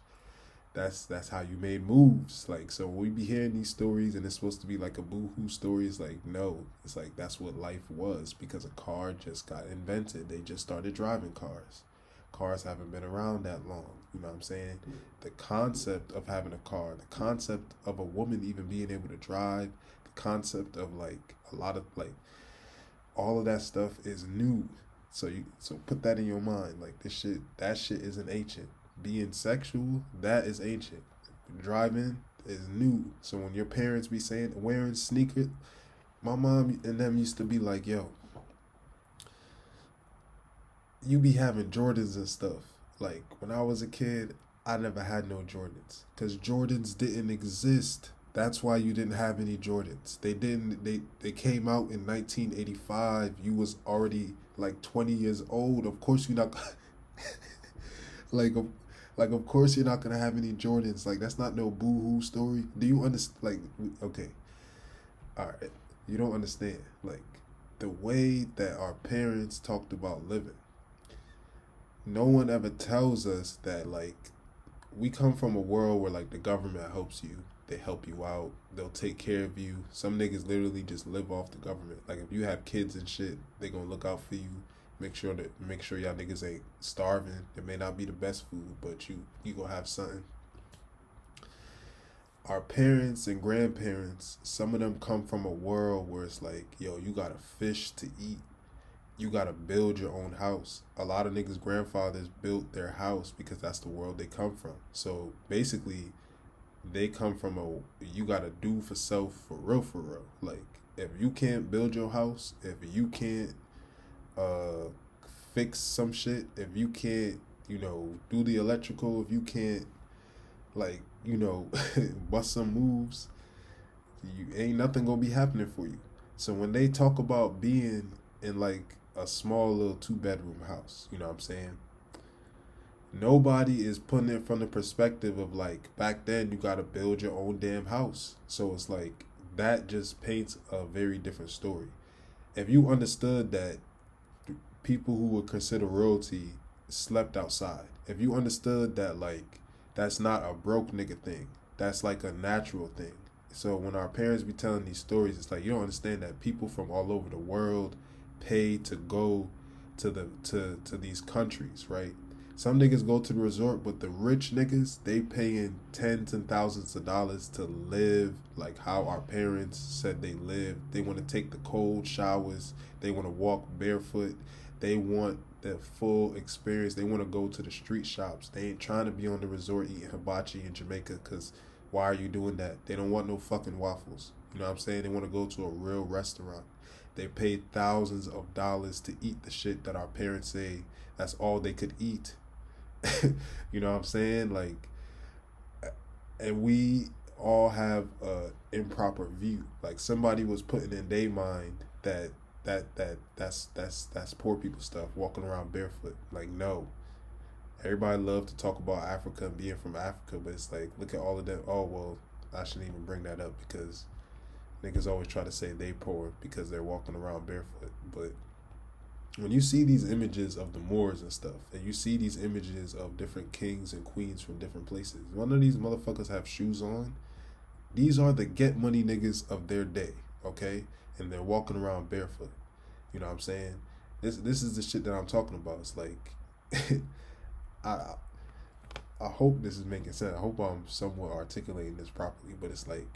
That's how you made moves. Like, so we be hearing these stories and it's supposed to be like a boo-hoo story. It's like, no. It's like, that's what life was, because a car just got invented. They just started driving cars. Cars haven't been around that long. You know what I'm saying? The concept of having a car, the concept of a woman even being able to drive, the concept of like a lot of like all of that stuff is new. So put that in your mind. Like that shit isn't ancient. Being sexual, that is ancient. Driving is new. So when your parents be saying wearing sneakers, my mom and them used to be like, yo, you be having Jordans and stuff. Like when I was a kid, I never had no Jordans because Jordans didn't exist. That's why you didn't have any Jordans. They didn't. They came out in 1985. You was already like 20 years old. Of course you're not. like, of course you're not gonna have any Jordans. Like that's not no boo-hoo story. Do you understand? Like, okay, all right. You don't understand. Like the way that our parents talked about living. No one ever tells us that like we come from a world where like the government helps you. They help you out. They'll take care of you. Some niggas literally just live off the government. Like if you have kids and shit, they gonna look out for you. Make sure y'all niggas ain't starving. It may not be the best food, but you gonna have something. Our parents and grandparents, some of them come from a world where it's like, yo, you got a fish to eat. You gotta build your own house. A lot of niggas' grandfathers built their house because that's the world they come from. So basically, they come from you gotta do for self for real for real. Like if you can't build your house, if you can't fix some shit, if you can't, do the electrical, if you can't like, bust some moves, you ain't nothing gonna be happening for you. So when they talk about being in like a small little 2-bedroom house, you know what I'm saying? Nobody is putting it from the perspective of like back then you gotta build your own damn house. So it's like that just paints a very different story. If you understood that people who would consider royalty slept outside, if you understood that like that's not a broke nigga thing, that's like a natural thing. So when our parents be telling these stories, it's like you don't understand that people from all over the world pay to go to these countries, right? Some niggas go to the resort, but the rich niggas, they paying tens and thousands of dollars to live like how our parents said they lived. They want to take the cold showers. They want to walk barefoot. They want the full experience. They want to go to the street shops. They ain't trying to be on the resort eating hibachi in Jamaica because why are you doing that? They don't want no fucking waffles. You know what I'm saying? They want to go to a real restaurant. They paid thousands of dollars to eat the shit that our parents say that's all they could eat. You know what I'm saying? Like, and we all have a improper view. Like somebody was putting in their mind that's poor people stuff, walking around barefoot. Like no. Everybody love to talk about Africa and being from Africa, but it's like look at all of them. Oh well, I shouldn't even bring that up because niggas always try to say they poor because they're walking around barefoot. But when you see these images of the Moors and stuff, and you see these images of different kings and queens from different places, none of these motherfuckers have shoes on. These are the get money niggas of their day, okay? And they're walking around barefoot. You know what I'm saying? This is the shit that I'm talking about. It's like I hope this is making sense. I hope I'm somewhat articulating this properly, but it's like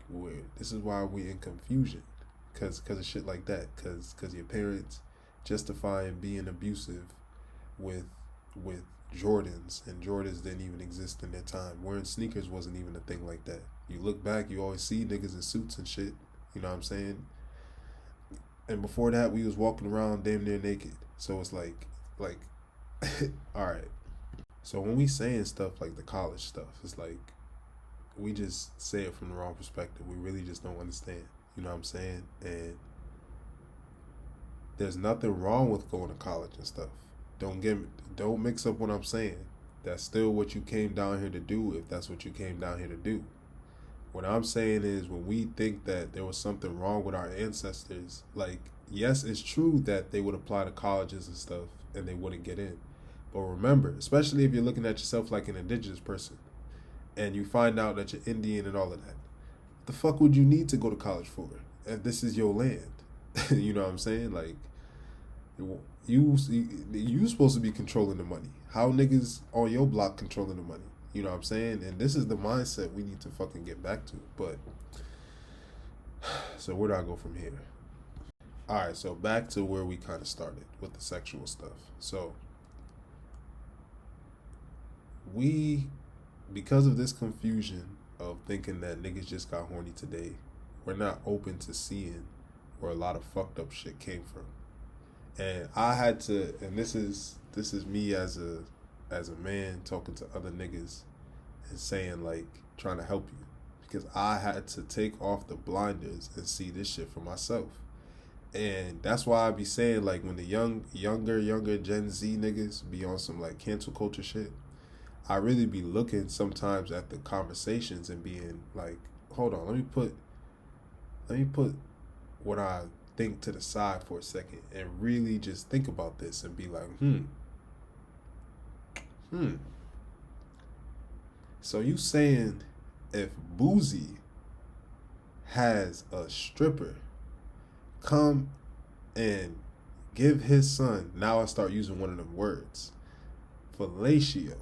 this is why we in confusion, cause of shit like that, cause your parents justifying being abusive with Jordans, and Jordans didn't even exist in their time. Wearing sneakers wasn't even a thing like that. You look back, you always see niggas in suits and shit. You know what I'm saying? And before that, we was walking around damn near naked. So it's like, all right. So when we saying stuff like the college stuff, it's like we just say it from the wrong perspective. We really just don't understand. You know what I'm saying? And there's nothing wrong with going to college and stuff. Don't mix up what I'm saying. That's still what you came down here to do if that's what you came down here to do. What I'm saying is when we think that there was something wrong with our ancestors, like, yes, it's true that they would apply to colleges and stuff and they wouldn't get in. But remember, especially if you're looking at yourself like an indigenous person and you find out that you're Indian and all of that, the fuck would you need to go to college for if this is your land? You know what I'm saying? Like, you supposed to be controlling the money. How niggas on your block controlling the money? You know what I'm saying? And this is the mindset we need to fucking get back to. But so where do I go from here? All right, so back to where we kind of started with the sexual stuff. So we, because of this confusion of thinking that niggas just got horny today, we're not open to seeing where a lot of fucked up shit came from. And I had to, and this is me as a man talking to other niggas and saying like trying to help you because I had to take off the blinders and see this shit for myself. And that's why I be saying like when the younger Gen Z niggas be on some like cancel culture shit, I really be looking sometimes at the conversations and being like, hold on, let me put what I think to the side for a second and really just think about this and be like, hmm. So you saying if Boozy has a stripper come and give his son, now I start using one of them words, fellatio,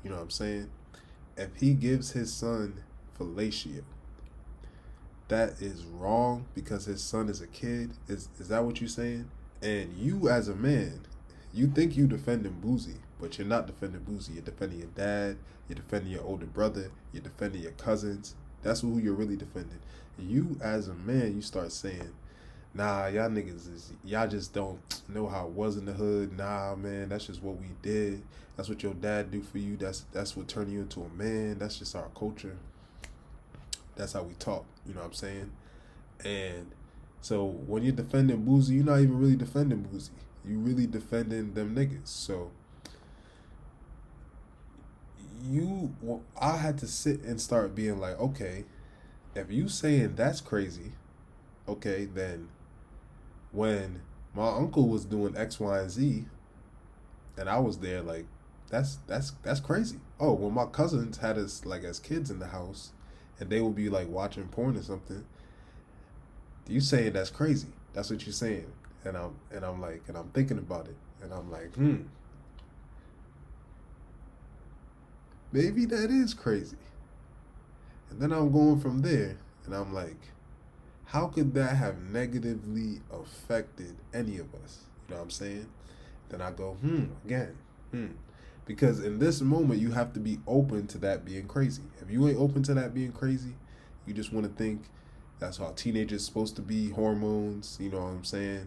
you know what I'm saying? If he gives his son fellatio, that is wrong because his son is a kid. Is that what you're saying? And you as a man, you think you defending Boozy, but you're not defending Boozy. You're defending your dad. You're defending your older brother. You're defending your cousins. That's who you're really defending. You as a man, you start saying, nah, y'all niggas y'all just don't know how it was in the hood. Nah, man, that's just what we did. That's what your dad do for you. That's what turned you into a man. That's just our culture. That's how we talk. You know what I'm saying? And so when you're defending Boozy, you're not even really defending Boozy. You really defending them niggas. So I had to sit and start being like, okay, if you saying that's crazy, okay, then when my uncle was doing X, Y, and Z, and I was there, like, that's crazy. Oh, when my cousins had us like as kids in the house, and they would be like watching porn or something, you saying that's crazy. That's what you're saying. And I'm thinking about it. And I'm like, maybe that is crazy. And then I'm going from there and I'm like, how could that have negatively affected any of us? You know what I'm saying? Then I go, again. Because in this moment, you have to be open to that being crazy. If you ain't open to that being crazy, you just want to think that's how teenagers supposed to be, hormones, you know what I'm saying?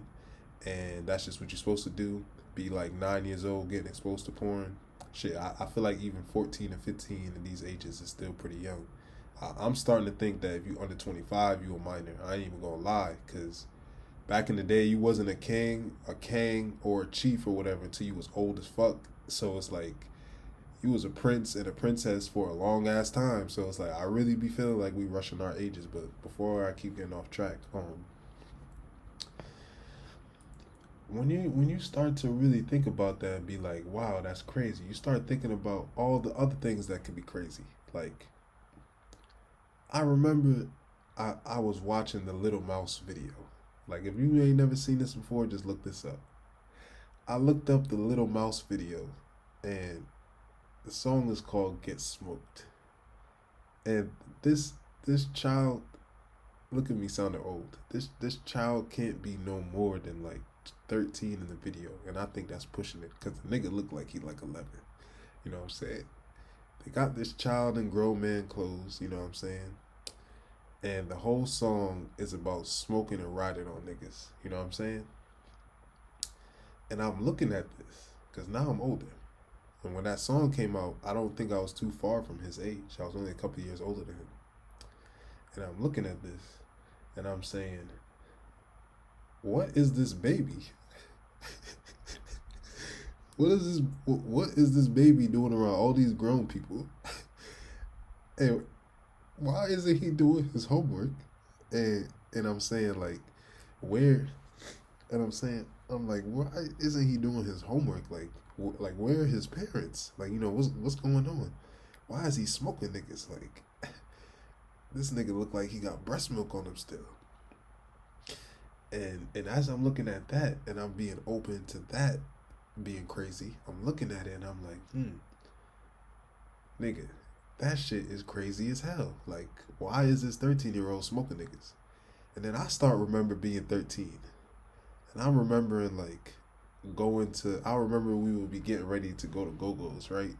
And that's just what you're supposed to do. Be like 9 years old, getting exposed to porn. Shit, I feel like even 14 and 15 in these ages is still pretty young. I'm starting to think that if you under 25, you a minor. I ain't even gonna lie, because back in the day, you wasn't a king, or a chief or whatever until you was old as fuck. So it's like you was a prince and a princess for a long ass time. So it's like I really be feeling like we rushing our ages. But before I keep getting off track, when you start to really think about that and be like, wow, that's crazy. You start thinking about all the other things that could be crazy. Like I remember I was watching the Little Mouse video. Like if you ain't never seen this before, just look this up. I looked up the Little Mouse video, and the song is called "Get Smoked." And this child, look at me sounding old. This child can't be no more than like 13 in the video, and I think that's pushing it because the nigga look like he like 11. You know what I'm saying? They got this child in grown man clothes. You know what I'm saying? And the whole song is about smoking and riding on niggas. You know what I'm saying? And I'm looking at this because now I'm older. And when that song came out, I don't think I was too far from his age. I was only a couple of years older than him. And I'm looking at this and I'm saying, what is this baby? What is this baby doing around all these grown people? And why isn't he doing his homework? And I'm saying like, where? And I'm like, why isn't he doing his homework? Like where are his parents? Like, you know, what's going on? Why is he smoking niggas? Like, this nigga look like he got breast milk on him still. And as I'm looking at that and I'm being open to that being crazy, I'm looking at it and I'm like, nigga, that shit is crazy as hell. Like, why is this 13-year-old smoking niggas? And then I start remember being 13. And I'm remembering like going to. I remember we would be getting ready to go to Go Go's, right?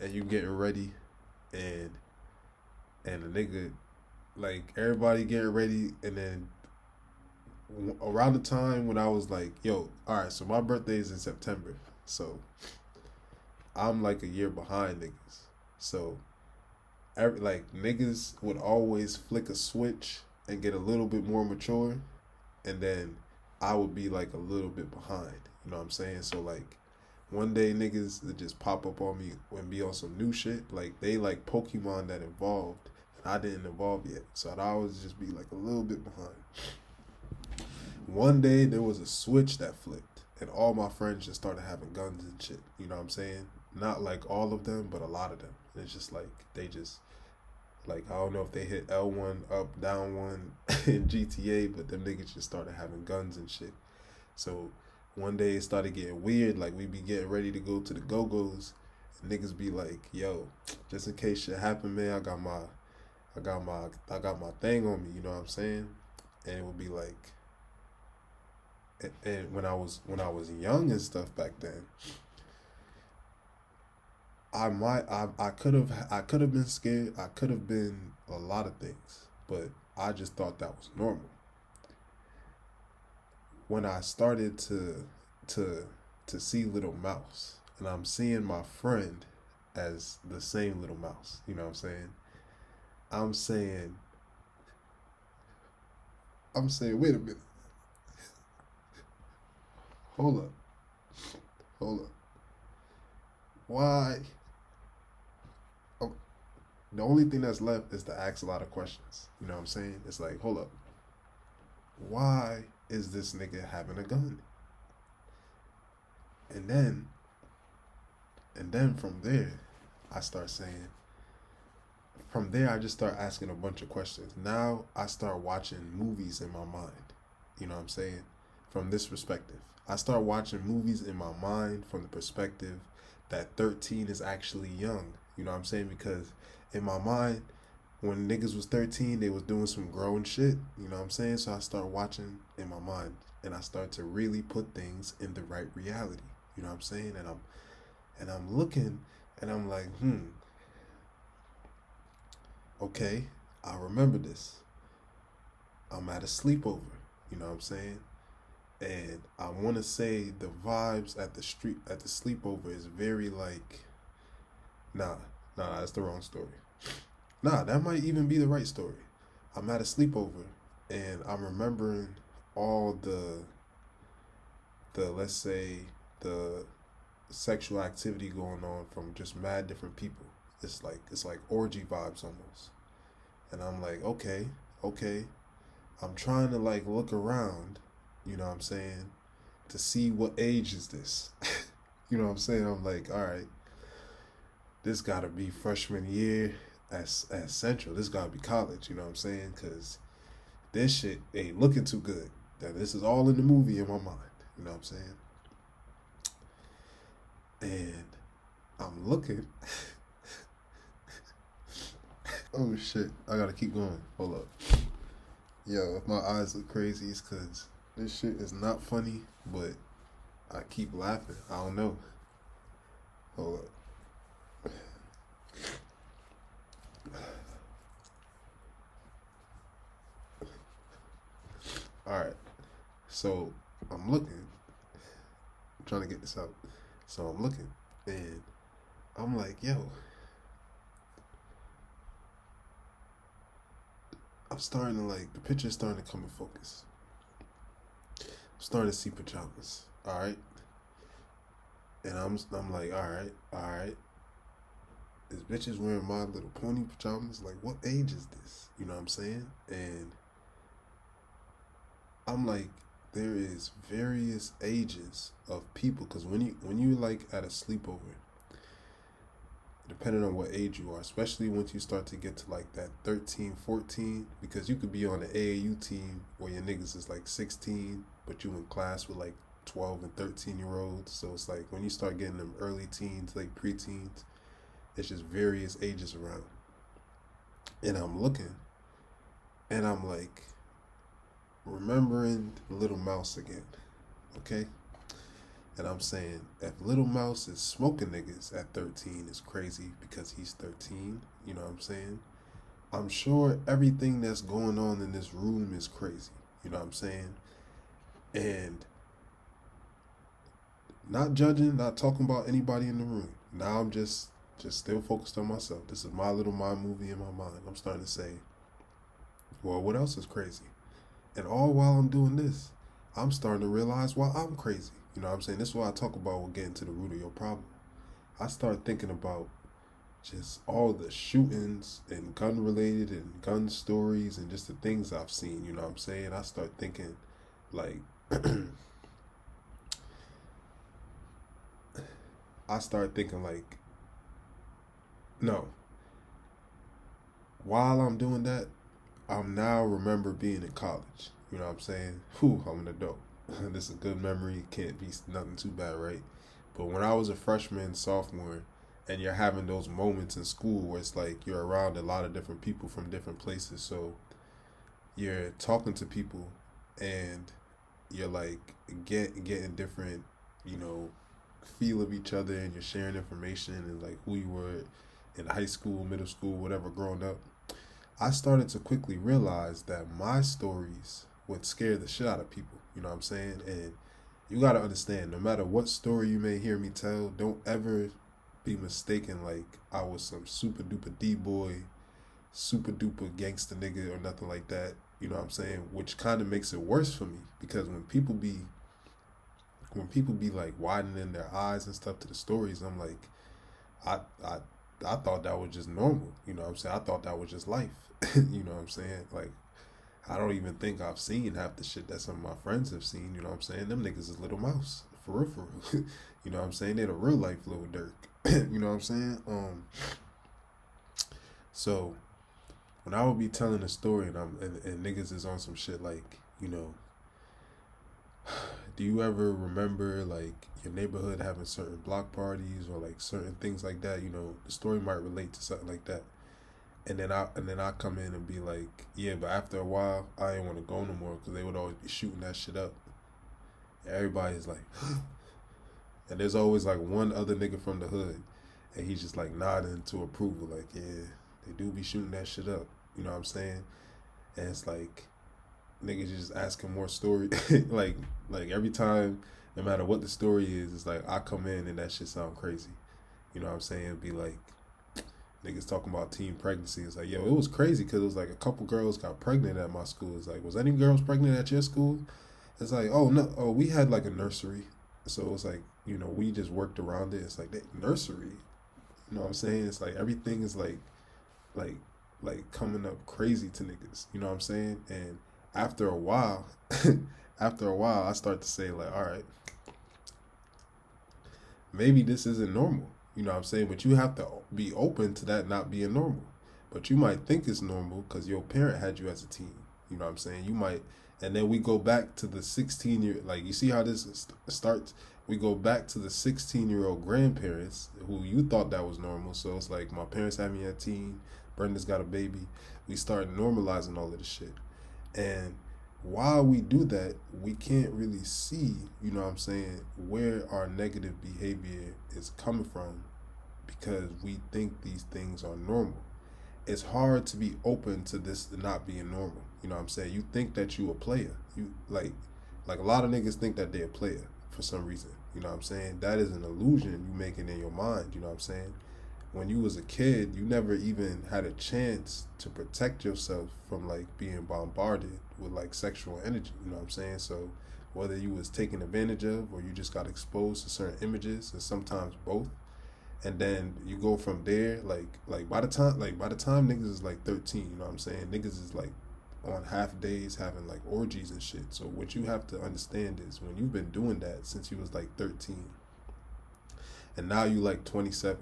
And you getting ready, and the nigga, like everybody getting ready, and then around the time when I was like, yo, all right, so my birthday is in September, so I'm like a year behind niggas. So like niggas would always flick a switch and get a little bit more mature, and then I would be like a little bit behind. You know what I'm saying? So like one day niggas would just pop up on me and be on some new shit. Like they like Pokemon that evolved and I didn't evolve yet. So I'd always just be like a little bit behind. One day there was a switch that flipped and all my friends just started having guns and shit. You know what I'm saying? Not like all of them, but a lot of them. And it's just like they just like I don't know if they hit L1 up down one in GTA, but them niggas just started having guns and shit. So one day it started getting weird. Like we be getting ready to go to the Go Go's, and niggas be like, "Yo, just in case shit happen, man, I got my thing on me." You know what I'm saying? And it would be like, and when I was young and stuff back then, I could have been scared. I could have been a lot of things, but I just thought that was normal. When I started to to see Little Mouse, and I'm seeing my friend as the same Little Mouse. You know what I'm saying? I'm saying wait a minute, hold up, hold up. Why? Oh, the only thing that's left is to ask a lot of questions. You know what I'm saying? It's like, hold up, why is this nigga having a gun? And then from there, I start saying, from there, I just start asking a bunch of questions. Now I start watching movies in my mind. You know what I'm saying? From this perspective, I start watching movies in my mind from the perspective that 13 is actually young. You know what I'm saying? Because in my mind, when niggas was 13, they was doing some grown shit. You know what I'm saying? So I start watching in my mind, and I start to really put things in the right reality. You know what I'm saying? And I'm looking, and I'm like, okay, I remember this. I'm at a sleepover. You know what I'm saying? And I want to say the vibes at the sleepover is very like, nah, that's the wrong story. Nah, that might even be the right story. I'm at a sleepover, and I'm remembering all the let's say the sexual activity going on from just mad different people. It's like orgy vibes almost. And I'm like, okay. I'm trying to like look around, you know what I'm saying, to see what age is this. You know what I'm saying? I'm like, all right, this gotta be freshman year at Central. This gotta be college. You know what I'm saying? Because this shit ain't looking too good. That this is all in the movie in my mind. You know what I'm saying? And I'm looking. Oh shit! I gotta keep going. Hold up. Yo, if my eyes look crazy, it's because this shit is not funny, but I keep laughing. I don't know. Hold up. All right. So I'm looking. I'm trying to get this out. So I'm looking, and I'm like, yo, I'm starting to like the picture's starting to come in focus. I'm starting to see pajamas. All right, and I'm like, all right. This bitch is wearing My Little Pony pajamas. Like, what age is this? You know what I'm saying? And I'm like, there is various ages of people because when you like at a sleepover, depending on what age you are, especially once you start to get to like that 13, 14, because you could be on the AAU team where your niggas is like 16, but you in class with like 12 and 13-year-olds. So it's like when you start getting them early teens, like preteens, it's just various ages around. And I'm looking, and I'm like remembering Little Mouse again. Okay? And I'm saying, if Little Mouse is smoking niggas at 13 is crazy because he's 13, you know what I'm saying? I'm sure everything that's going on in this room is crazy, you know what I'm saying? And not judging, not talking about anybody in the room. Now I'm just still focused on myself. This is my little mind movie in my mind. I'm starting to say, well, what else is crazy? And all while I'm doing this, I'm starting to realize why I'm crazy. You know what I'm saying? This is what I talk about when getting to the root of your problem. I start thinking about just all the shootings and gun related and gun stories and just the things I've seen, you know what I'm saying? I start thinking like I start thinking like, no. While I'm doing that, I'm now remember being in college. You know what I'm saying? Whew, I'm an adult. This is a good memory. Can't be nothing too bad, right? But when I was a freshman, sophomore, and you're having those moments in school where it's like you're around a lot of different people from different places, so you're talking to people and you're like getting different, you know, feel of each other, and you're sharing information and like who you were in high school, middle school, whatever, growing up. I started to quickly realize that my stories would scare the shit out of people. You know what I'm saying? And you gotta understand, no matter what story you may hear me tell, don't ever be mistaken like I was some super duper D-boy, super duper gangster nigga or nothing like that. You know what I'm saying? Which kind of makes it worse for me because when people be like widening their eyes and stuff to the stories, I'm like, I I I thought that was just normal. You know what I'm saying? I thought that was just life. You know what I'm saying? Like, I don't even think I've seen half the shit that some of my friends have seen. You know what I'm saying? Them niggas is Little Mouse. For real, for real. You know what I'm saying? They're the real life Little Dirk. You know what I'm saying? So when I would be telling a story and niggas is on some shit like, you know, do you ever remember like your neighborhood having certain block parties or like certain things like that? You know, the story might relate to something like that. And then I come in and be like, yeah, but after a while, I didn't want to go no more because they would always be shooting that shit up. And everybody's like, and there's always like one other nigga from the hood, and he's just like nodding to approval, like, yeah, they do be shooting that shit up. You know what I'm saying? And it's like niggas just asking more story, like every time, no matter what the story is, it's like I come in and that shit sound crazy. You know what I'm saying? Be like, niggas talking about teen pregnancy. It's like, yo, it was crazy because it was like a couple girls got pregnant at my school. It's like, was any girls pregnant at your school? It's like, oh no, oh, we had like a nursery, so it was like, you know, we just worked around it. It's like that nursery, you know what I'm saying? It's like everything is like like coming up crazy to niggas. You know what I'm saying? And after a while, after a while, I start to say like, all right, maybe this isn't normal. You know what I'm saying? But you have to be open to that not being normal. But you might think it's normal because your parent had you as a teen. You know what I'm saying? You might, and then we go back to the 16-year, like you see how this starts? We go back to the 16-year-old grandparents who you thought that was normal. So it's like my parents had me at teen, Brenda's got a baby. We start normalizing all of this shit. And while we do that, we can't really see, you know what I'm saying, where our negative behavior is coming from because we think these things are normal. It's hard to be open to this not being normal. You know what I'm saying? You think that you a player. You like a lot of niggas think that they're a player for some reason. You know what I'm saying? That is an illusion you making in your mind, you know what I'm saying? When you was a kid, you never even had a chance to protect yourself from like being bombarded with like sexual energy, you know what I'm saying? So whether you was taken advantage of or you just got exposed to certain images, and sometimes both, and then you go from there, like by the time niggas is like 13, you know what I'm saying? Niggas is like on half days having like orgies and shit. So what you have to understand is when you've been doing that since you was like 13 and now you like 27,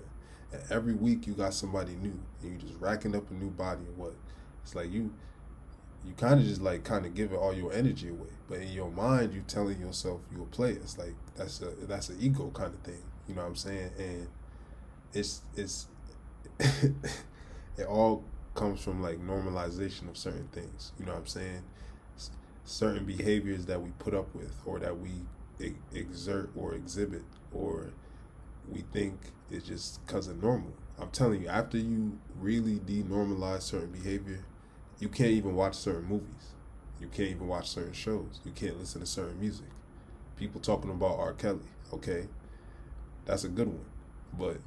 and every week you got somebody new and you just racking up a new body or what, it's like you kind of just like kind of giving all your energy away, but in your mind you telling yourself you a player. It's like that's an ego kind of thing, you know what I'm saying? And it's it all comes from like normalization of certain things, you know what I'm saying? Certain behaviors that we put up with or that we exert or exhibit, or we think it's just because of normal. I'm telling you, after you really denormalize certain behavior, you can't even watch certain movies. You can't even watch certain shows. You can't listen to certain music. People talking about R. Kelly, okay, that's a good one. But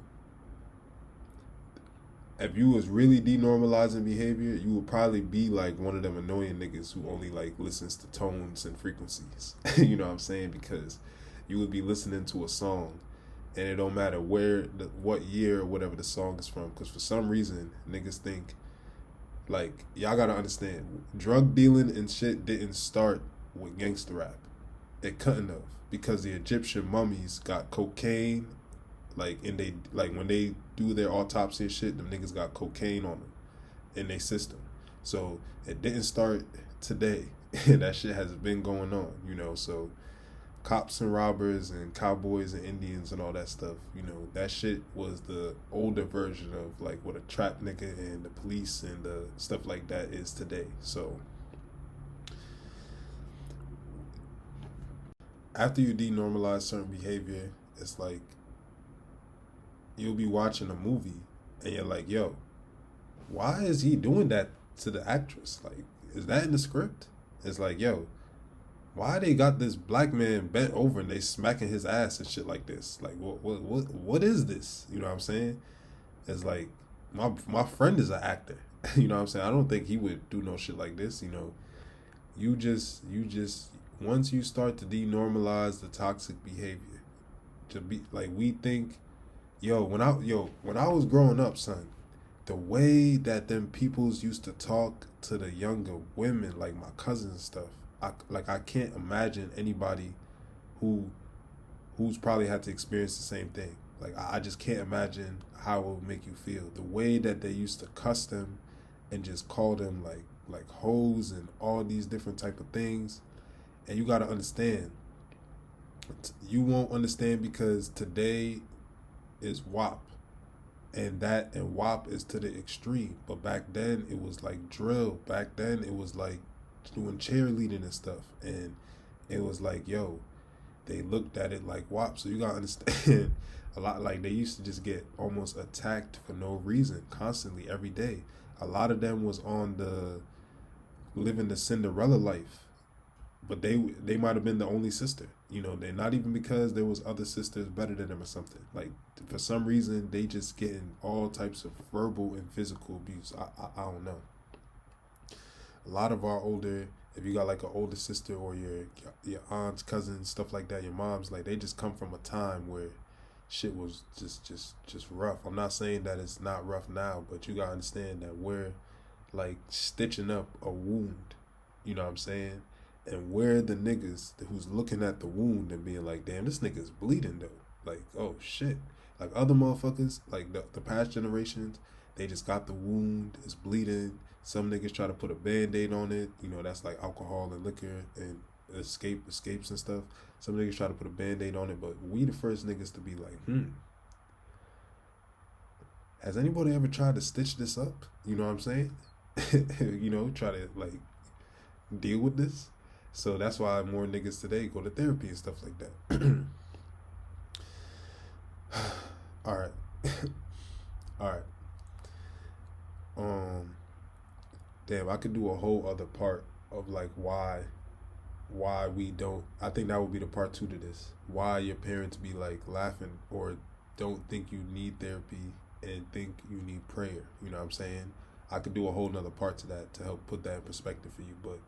if you was really denormalizing behavior, you would probably be like one of them annoying niggas who only like listens to tones and frequencies. You know what I'm saying? Because you would be listening to a song and it don't matter what year or whatever the song is from. Because for some reason, niggas think, like, y'all gotta understand, drug dealing and shit didn't start with gangster rap. It couldn't have, because the Egyptian mummies got cocaine, like, and they, like, when they do their autopsy and shit, them niggas got cocaine on them in their system. So it didn't start today. That shit has been going on, you know. So cops and robbers and cowboys and Indians and all that stuff, you know, that shit was the older version of like what a trap nigga and the police and the stuff like that is today. So after you denormalize certain behavior, it's like you'll be watching a movie and you're like, yo, why is he doing that to the actress? Like, is that in the script? It's like, yo, why they got this black man bent over and they smacking his ass and shit like this? Like, what is this? You know what I'm saying? It's like, my friend is an actor. You know what I'm saying? I don't think he would do no shit like this. You know, you just once you start to denormalize the toxic behavior, to be like, we think, when I was growing up, son, the way that them peoples used to talk to the younger women, like my cousins and stuff, I can't imagine anybody who's probably had to experience the same thing. Like, I just can't imagine how it would make you feel. The way that they used to cuss them and just call them like hoes and all these different type of things. And you got to understand, you won't understand because today is WAP, and WAP is to the extreme. But back then it was like drill. Back then it was like doing cheerleading and stuff, and it was like, yo, they looked at it like WAP. So you gotta understand, a lot, like, they used to just get almost attacked for no reason, constantly, every day. A lot of them was on the living the Cinderella life, but they might have been the only sister. You know, they're not even because there was other sisters better than them or something. Like, for some reason, they just getting all types of verbal and physical abuse. I don't know. A lot of our older, if you got like an older sister or your aunt's cousins, stuff like that, your mom's, like, they just come from a time where shit was just rough. I'm not saying that it's not rough now, but you gotta understand that we're like stitching up a wound. You know what I'm saying? And we're the niggas who's looking at the wound and being like, damn, this nigga's bleeding though. Like, oh shit. Like, other motherfuckers, like the past generations, they just got the wound, it's bleeding. Some niggas try to put a band-aid on it. You know, that's like alcohol and liquor and escapes and stuff. Some niggas try to put a band-aid on it, but we the first niggas to be like, has anybody ever tried to stitch this up? You know what I'm saying? You know, try to like deal with this. So that's why more niggas today go to therapy and stuff like that. All right. All right. Damn, I could do a whole other part of like why we don't. I think that would be the part 2 to this. Why your parents be like laughing or don't think you need therapy and think you need prayer. You know what I'm saying? I could do a whole nother part to that to help put that in perspective for you, but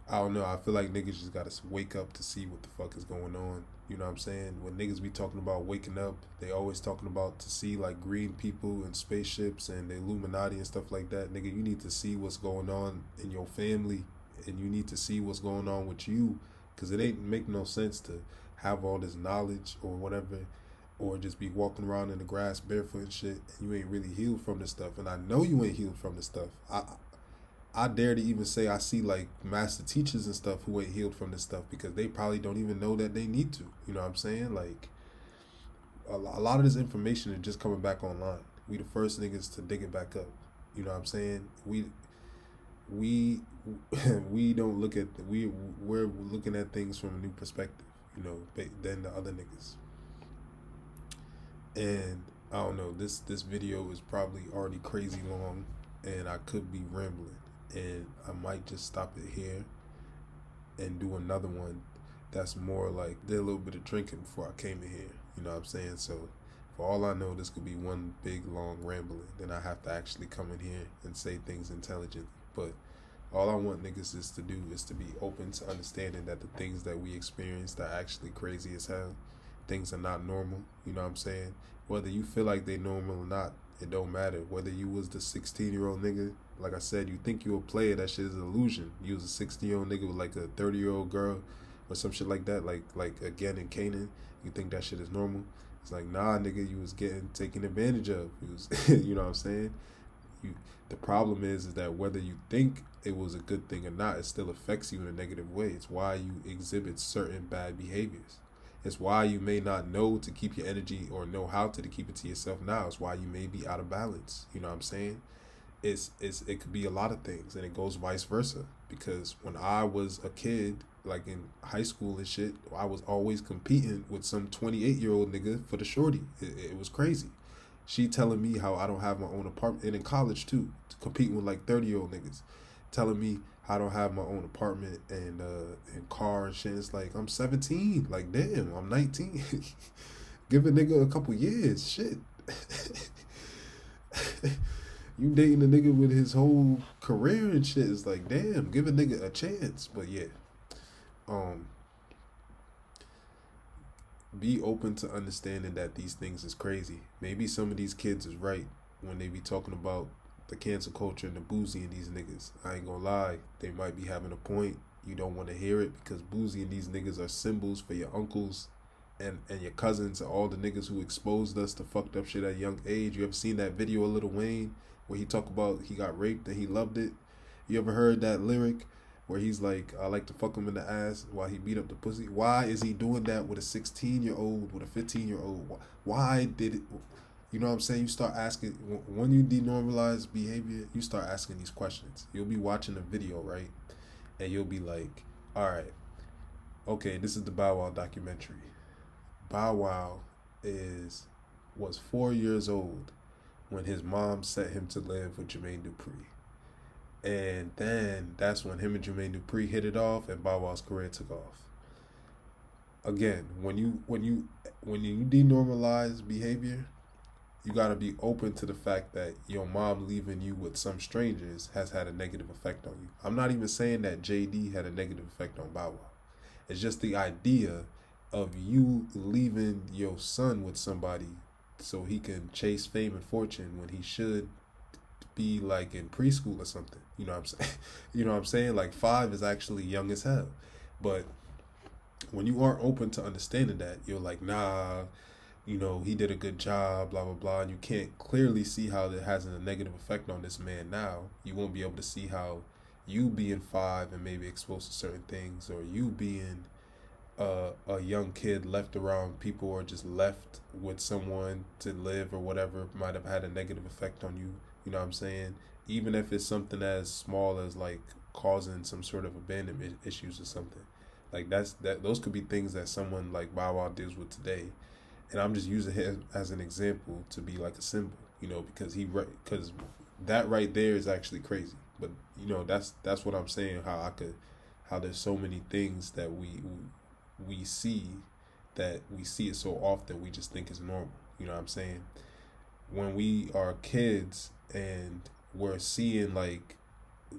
I don't know. I feel like niggas just gotta wake up to see what the fuck is going on. You know what I'm saying? When niggas be talking about waking up, they always talking about to see like green people and spaceships and the Illuminati and stuff like that. Nigga, you need to see what's going on in your family, and you need to see what's going on with you, because it ain't make no sense to have all this knowledge or whatever, or just be walking around in the grass barefoot and shit, and you ain't really healed from this stuff. And I know you ain't healed from this stuff. I dare to even say I see like master teachers and stuff who ain't healed from this stuff because they probably don't even know that they need to. You know what I'm saying? Like, a lot of this information is just coming back online. We the first niggas to dig it back up. You know what I'm saying? We don't look at we're looking at things from a new perspective. than the other niggas. And I don't know, this video is probably already crazy long, and I could be rambling, and I might just stop it here and do another one that's more like did a little bit of drinking before I came in here. You know what I'm saying? So for all I know, this could be one big long rambling. Then I have to actually come in here and say things intelligently. But all I want niggas is to do is to be open to understanding that the things that we experience are actually crazy as hell. Things are not normal. You know what I'm saying? Whether you feel like they normal or not, it don't matter. Whether you was the 16-year-old nigga, like I said, you think you a player, that shit is an illusion. You was a 16-year-old nigga with like a 30-year-old girl or some shit like that, like again in Canaan, you think that shit is normal. It's like, nah, nigga, you was getting taken advantage of. You was, you know what I'm saying? The problem is that whether you think it was a good thing or not, it still affects you in a negative way. It's why you exhibit certain bad behaviors. It's why you may not know to keep your energy or know how to keep it to yourself now. It's why you may be out of balance. You know what I'm saying? It could be a lot of things, and it goes vice versa. Because when I was a kid, like in high school and shit, I was always competing with some 28-year-old nigga for the shorty. It was crazy. She telling me how I don't have my own apartment, and in college too, competing with like 30-year-old niggas, telling me I don't have my own apartment and car and shit. It's like, I'm 17. Like, damn, I'm 19. Give a nigga a couple years. Shit. You dating a nigga with his whole career and shit. It's like, damn, give a nigga a chance. But yeah. Be open to understanding that these things is crazy. Maybe some of these kids is right when they be talking about the cancel culture and the Boosie and these niggas. I ain't gonna lie, they might be having a point. You don't want to hear it because Boosie and these niggas are symbols for your uncles and your cousins and all the niggas who exposed us to fucked up shit at a young age. You ever seen that video of Lil Wayne where he talk about he got raped and he loved it? You ever heard that lyric where he's like, I like to fuck him in the ass while he beat up the pussy? Why is he doing that with a 16-year-old, with a 15-year-old? Why did it? You know what I'm saying? You start asking, when you denormalize behavior, you start asking these questions. You'll be watching a video, right? And you'll be like, all right, okay, this is the Bow Wow documentary. Bow Wow was 4 years old when his mom sent him to live with Jermaine Dupri. And then that's when him and Jermaine Dupri hit it off and Bow Wow's career took off. Again, when you denormalize behavior, you gotta be open to the fact that your mom leaving you with some strangers has had a negative effect on you. I'm not even saying that JD had a negative effect on Bow Wow. It's just the idea of you leaving your son with somebody so he can chase fame and fortune when he should be like in preschool or something. You know what I'm saying? You know what I'm saying? Like 5 is actually young as hell. But when you aren't open to understanding that, you're like, nah, he did a good job, blah, blah, blah. And you can't clearly see how that has a negative effect on this man now. You won't be able to see how you being 5 and maybe exposed to certain things, or you being a young kid left around people or just left with someone to live or whatever might have had a negative effect on you. You know what I'm saying? Even if it's something as small as like causing some sort of abandonment issues or something. Like those could be things that someone like Bow Wow deals with today. And I'm just using him as an example to be like a symbol, because that right there is actually crazy. But that's what I'm saying. How there's so many things that we see it so often we just think is normal. You know what I'm saying? When we are kids and we're seeing like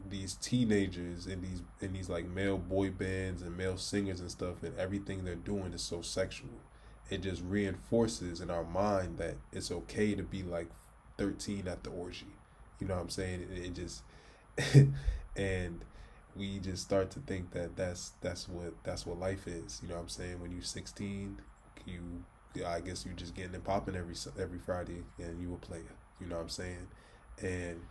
these teenagers in these like male boy bands and male singers and stuff, and everything they're doing is so sexual, it just reinforces in our mind that it's okay to be like 13 at the orgy. You know what I'm saying? It just and we just start to think that that's what life is. You know what I'm saying? When you're 16, I guess you just getting it popping every Friday and you a player. You know what I'm saying? And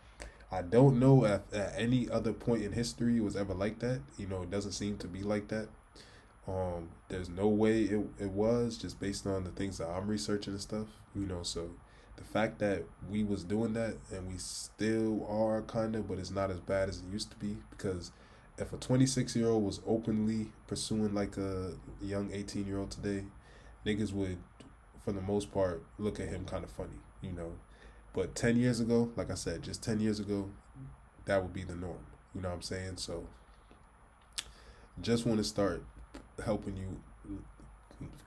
I don't know at any other point in history it was ever like that. It doesn't seem to be like that. There's no way it was, just based on the things that I'm researching and stuff. So the fact that we was doing that and we still are kind of, but it's not as bad as it used to be, because if a 26-year-old was openly pursuing like a young 18-year-old today, niggas would, for the most part, look at him kind of funny, you know. But 10 years ago, like I said, just 10 years ago, that would be the norm. You know what I'm saying? So just want to start helping you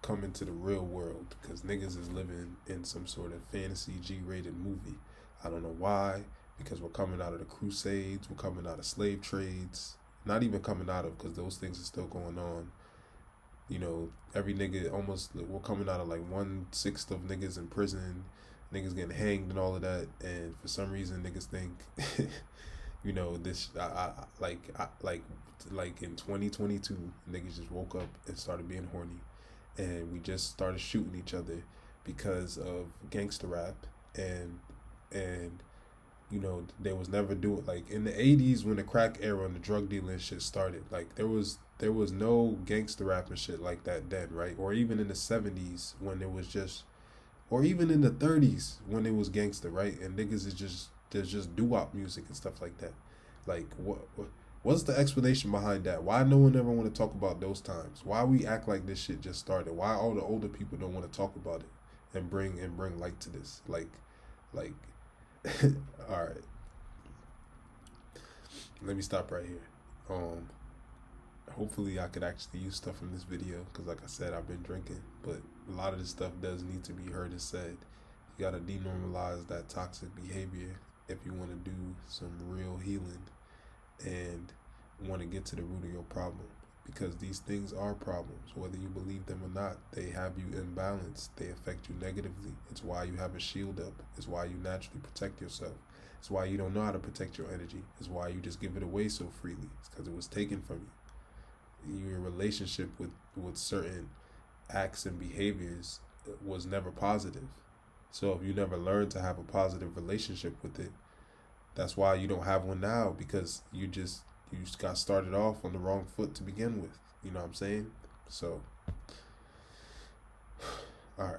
come into the real world, because niggas is living in some sort of fantasy G-rated movie. I don't know why, because we're coming out of the Crusades, we're coming out of slave trades, not even coming out of, because those things are still going on. You know, every nigga, almost, we're coming out of like 1/6 of niggas in prison, niggas getting hanged and all of that, and for some reason niggas think, you know, this, like in 2022, niggas just woke up and started being horny, and we just started shooting each other because of gangster rap, and you know, they was never doing, like in the 80s when the crack era and the drug dealing shit started, like there was no gangster rap and shit like that then, right? Or even in the 70s when it was just, or even in the 30s when it was gangster, right? And niggas is just, there's just doo-wop music and stuff like that. Like what's the explanation behind that? Why no one ever want to talk about those times? Why we act like this shit just started? Why all the older people don't want to talk about it and bring light to this? Like all right. Let me stop right here. Hopefully I could actually use stuff from this video, because like I said, I've been drinking, but a lot of this stuff does need to be heard and said. You gotta denormalize that toxic behavior if you want to do some real healing and want to get to the root of your problem, because these things are problems. Whether you believe them or not, they have you imbalanced. They affect you negatively. It's why you have a shield up. It's why you naturally protect yourself. It's why you don't know how to protect your energy. It's why you just give it away so freely. It's because it was taken from you. Your relationship with certain acts and behaviors was never positive. So if you never learned to have a positive relationship with it, that's why you don't have one now, because you just got started off on the wrong foot to begin with. You know what I'm saying? So, all right.